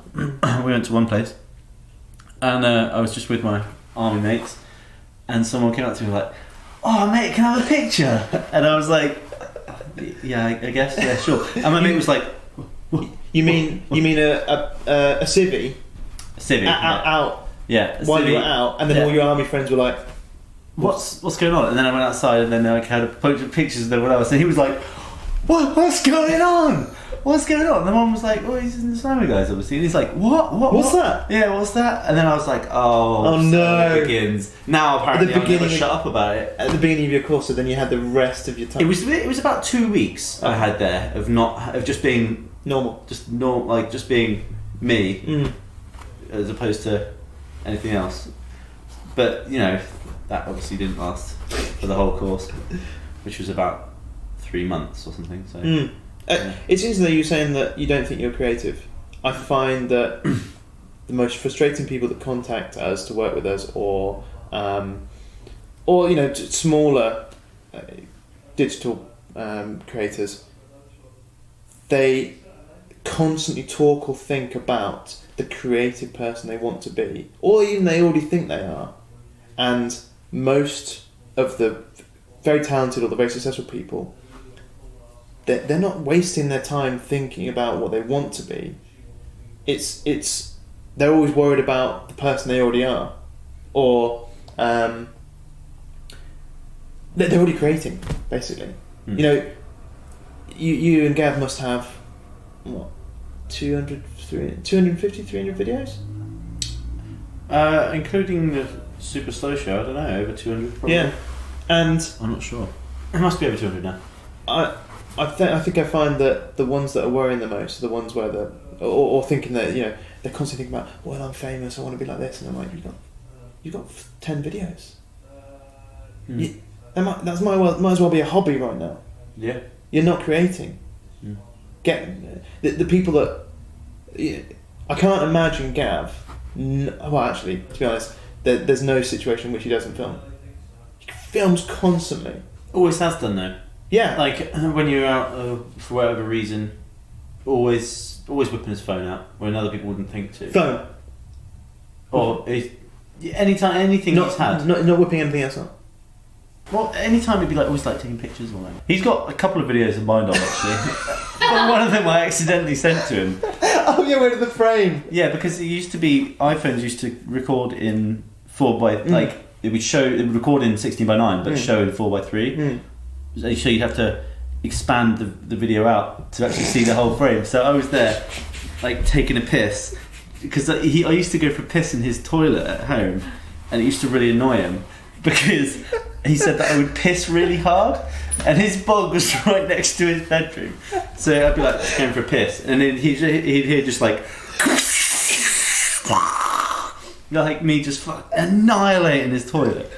we went to one place, and I was just with my army mates, and someone came up to me like, "Oh mate, can I have a picture?" And I was like, "Yeah, I guess, yeah, sure." And my mate was like, You mean a civvy? A civvy out? Yeah. While you were out, and then all your army friends were like, What's going on? And then I went outside, and then I had a bunch of pictures of everyone else, and he was like, What's going on? What's going on? And the mum was like, "Oh, he's in the Snowman guys, obviously." And he's like, What's that? Yeah, what's that? And then I was like, oh no. It begins. Now apparently I'll never shut up about it. At the beginning of your course, so then you had the rest of your time. It was about 2 weeks I had there of just being normal. Just being me, as opposed to anything else. But, that obviously didn't last for the whole course, which was about 3 months or something. So it's interesting that you're saying that you don't think you're creative. I find that the most frustrating people that contact us to work with us, or smaller digital creators, they constantly talk or think about the creative person they want to be, or even they already think they are. And most of the very talented or the very successful people, they're not wasting their time thinking about what they want to be. It's they're always worried about the person they already are, or they're already creating, basically. You and Gav must have 250, 300 videos? Including the Super Slow Show, I don't know, over 200 probably. Yeah, and I'm not sure. It must be over 200 now. I think I find that the ones that are worrying the most are the ones where or thinking that they're constantly thinking about, well, I'm famous, I want to be like this, and I'm like, you've got 10 videos. That might as well be a hobby right now. Yeah, you're not creating. Get the people that I can't imagine Gav. Well, actually, to be honest, there's no situation in which he doesn't film. He films constantly. Always has done though. Yeah. Like when you're out for whatever reason, always whipping his phone out when other people wouldn't think to. Phone. Or anytime anything he's had. Not whipping anything else out. Well, anytime he'd be like always like taking pictures or whatever. He's got a couple of videos in mind on actually. But one of them I accidentally sent to him. Oh yeah, where did the frame? Yeah, because it used to be iPhones used to record in 4x like it would record in 16:9 but show in 4x3. So you'd have to expand the video out to actually see the whole frame. So I was there, like taking a piss, because I used to go for a piss in his toilet at home, and it used to really annoy him because he said that I would piss really hard, and his bog was right next to his bedroom. So I'd be like going for a piss, and then he'd hear just like me just annihilating his toilet.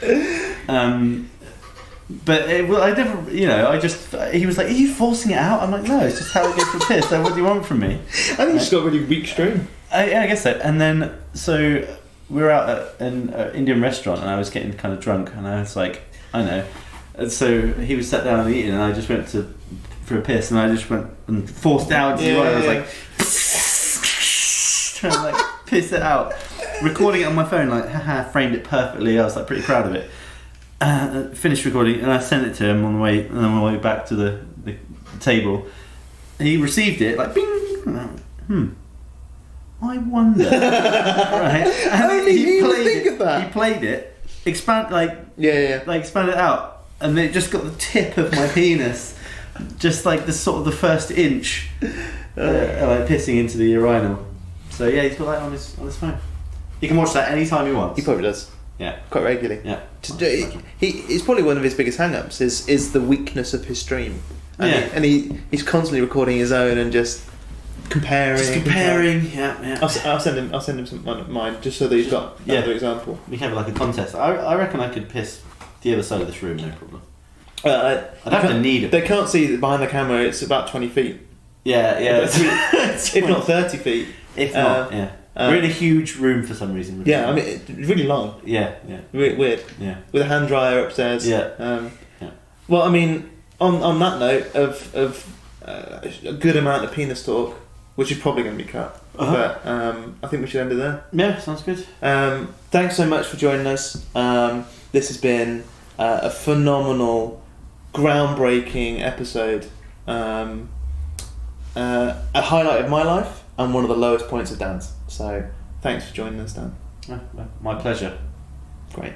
But I never, he was like, "Are you forcing it out?" I'm like, "No, it's just how I go for a piss. Like, what do you want from me?" I think you just got a really weak stream. I guess so. And then, so we were out at an Indian restaurant, and I was getting kind of drunk, and I was like, I know. And so he was sat down and eating, and I just went to for a piss, and I just went and forced out. I was like trying to like piss it out, recording it on my phone, like haha, framed it perfectly. I was like pretty proud of it. Finished recording, and I sent it to him on the way back to the table. He received it like bing. I wonder. Right? And he played it, expanded it out, and it just got the tip of my penis, just like the sort of the first inch, like pissing into the urinal. So yeah, he's got that on his phone. He can watch that anytime he wants. He probably does. Yeah, quite regularly. Yeah, it's probably one of his biggest hang-ups is the weakness of his stream. And he's constantly recording his own and just comparing. Yeah. I'll send him some mine just so that he's got another example. We have like a contest. I reckon I could piss the other side of this room, no problem. I'd have to need it. They can't see that behind the camera. It's about 20 feet. Yeah. If not 30 feet. If not, yeah. We're in a huge room for some reason. Yeah, I mean, it's really long. Yeah. Weird. Yeah. With a hand dryer upstairs. Yeah. Well, I mean, on that note of a good amount of penis talk, which is probably going to be cut, but I think we should end it there. Yeah, sounds good. Thanks so much for joining us. This has been a phenomenal, groundbreaking episode. A highlight of my life and one of the lowest points of Dan's. So thanks for joining us, Dan. My pleasure. Great.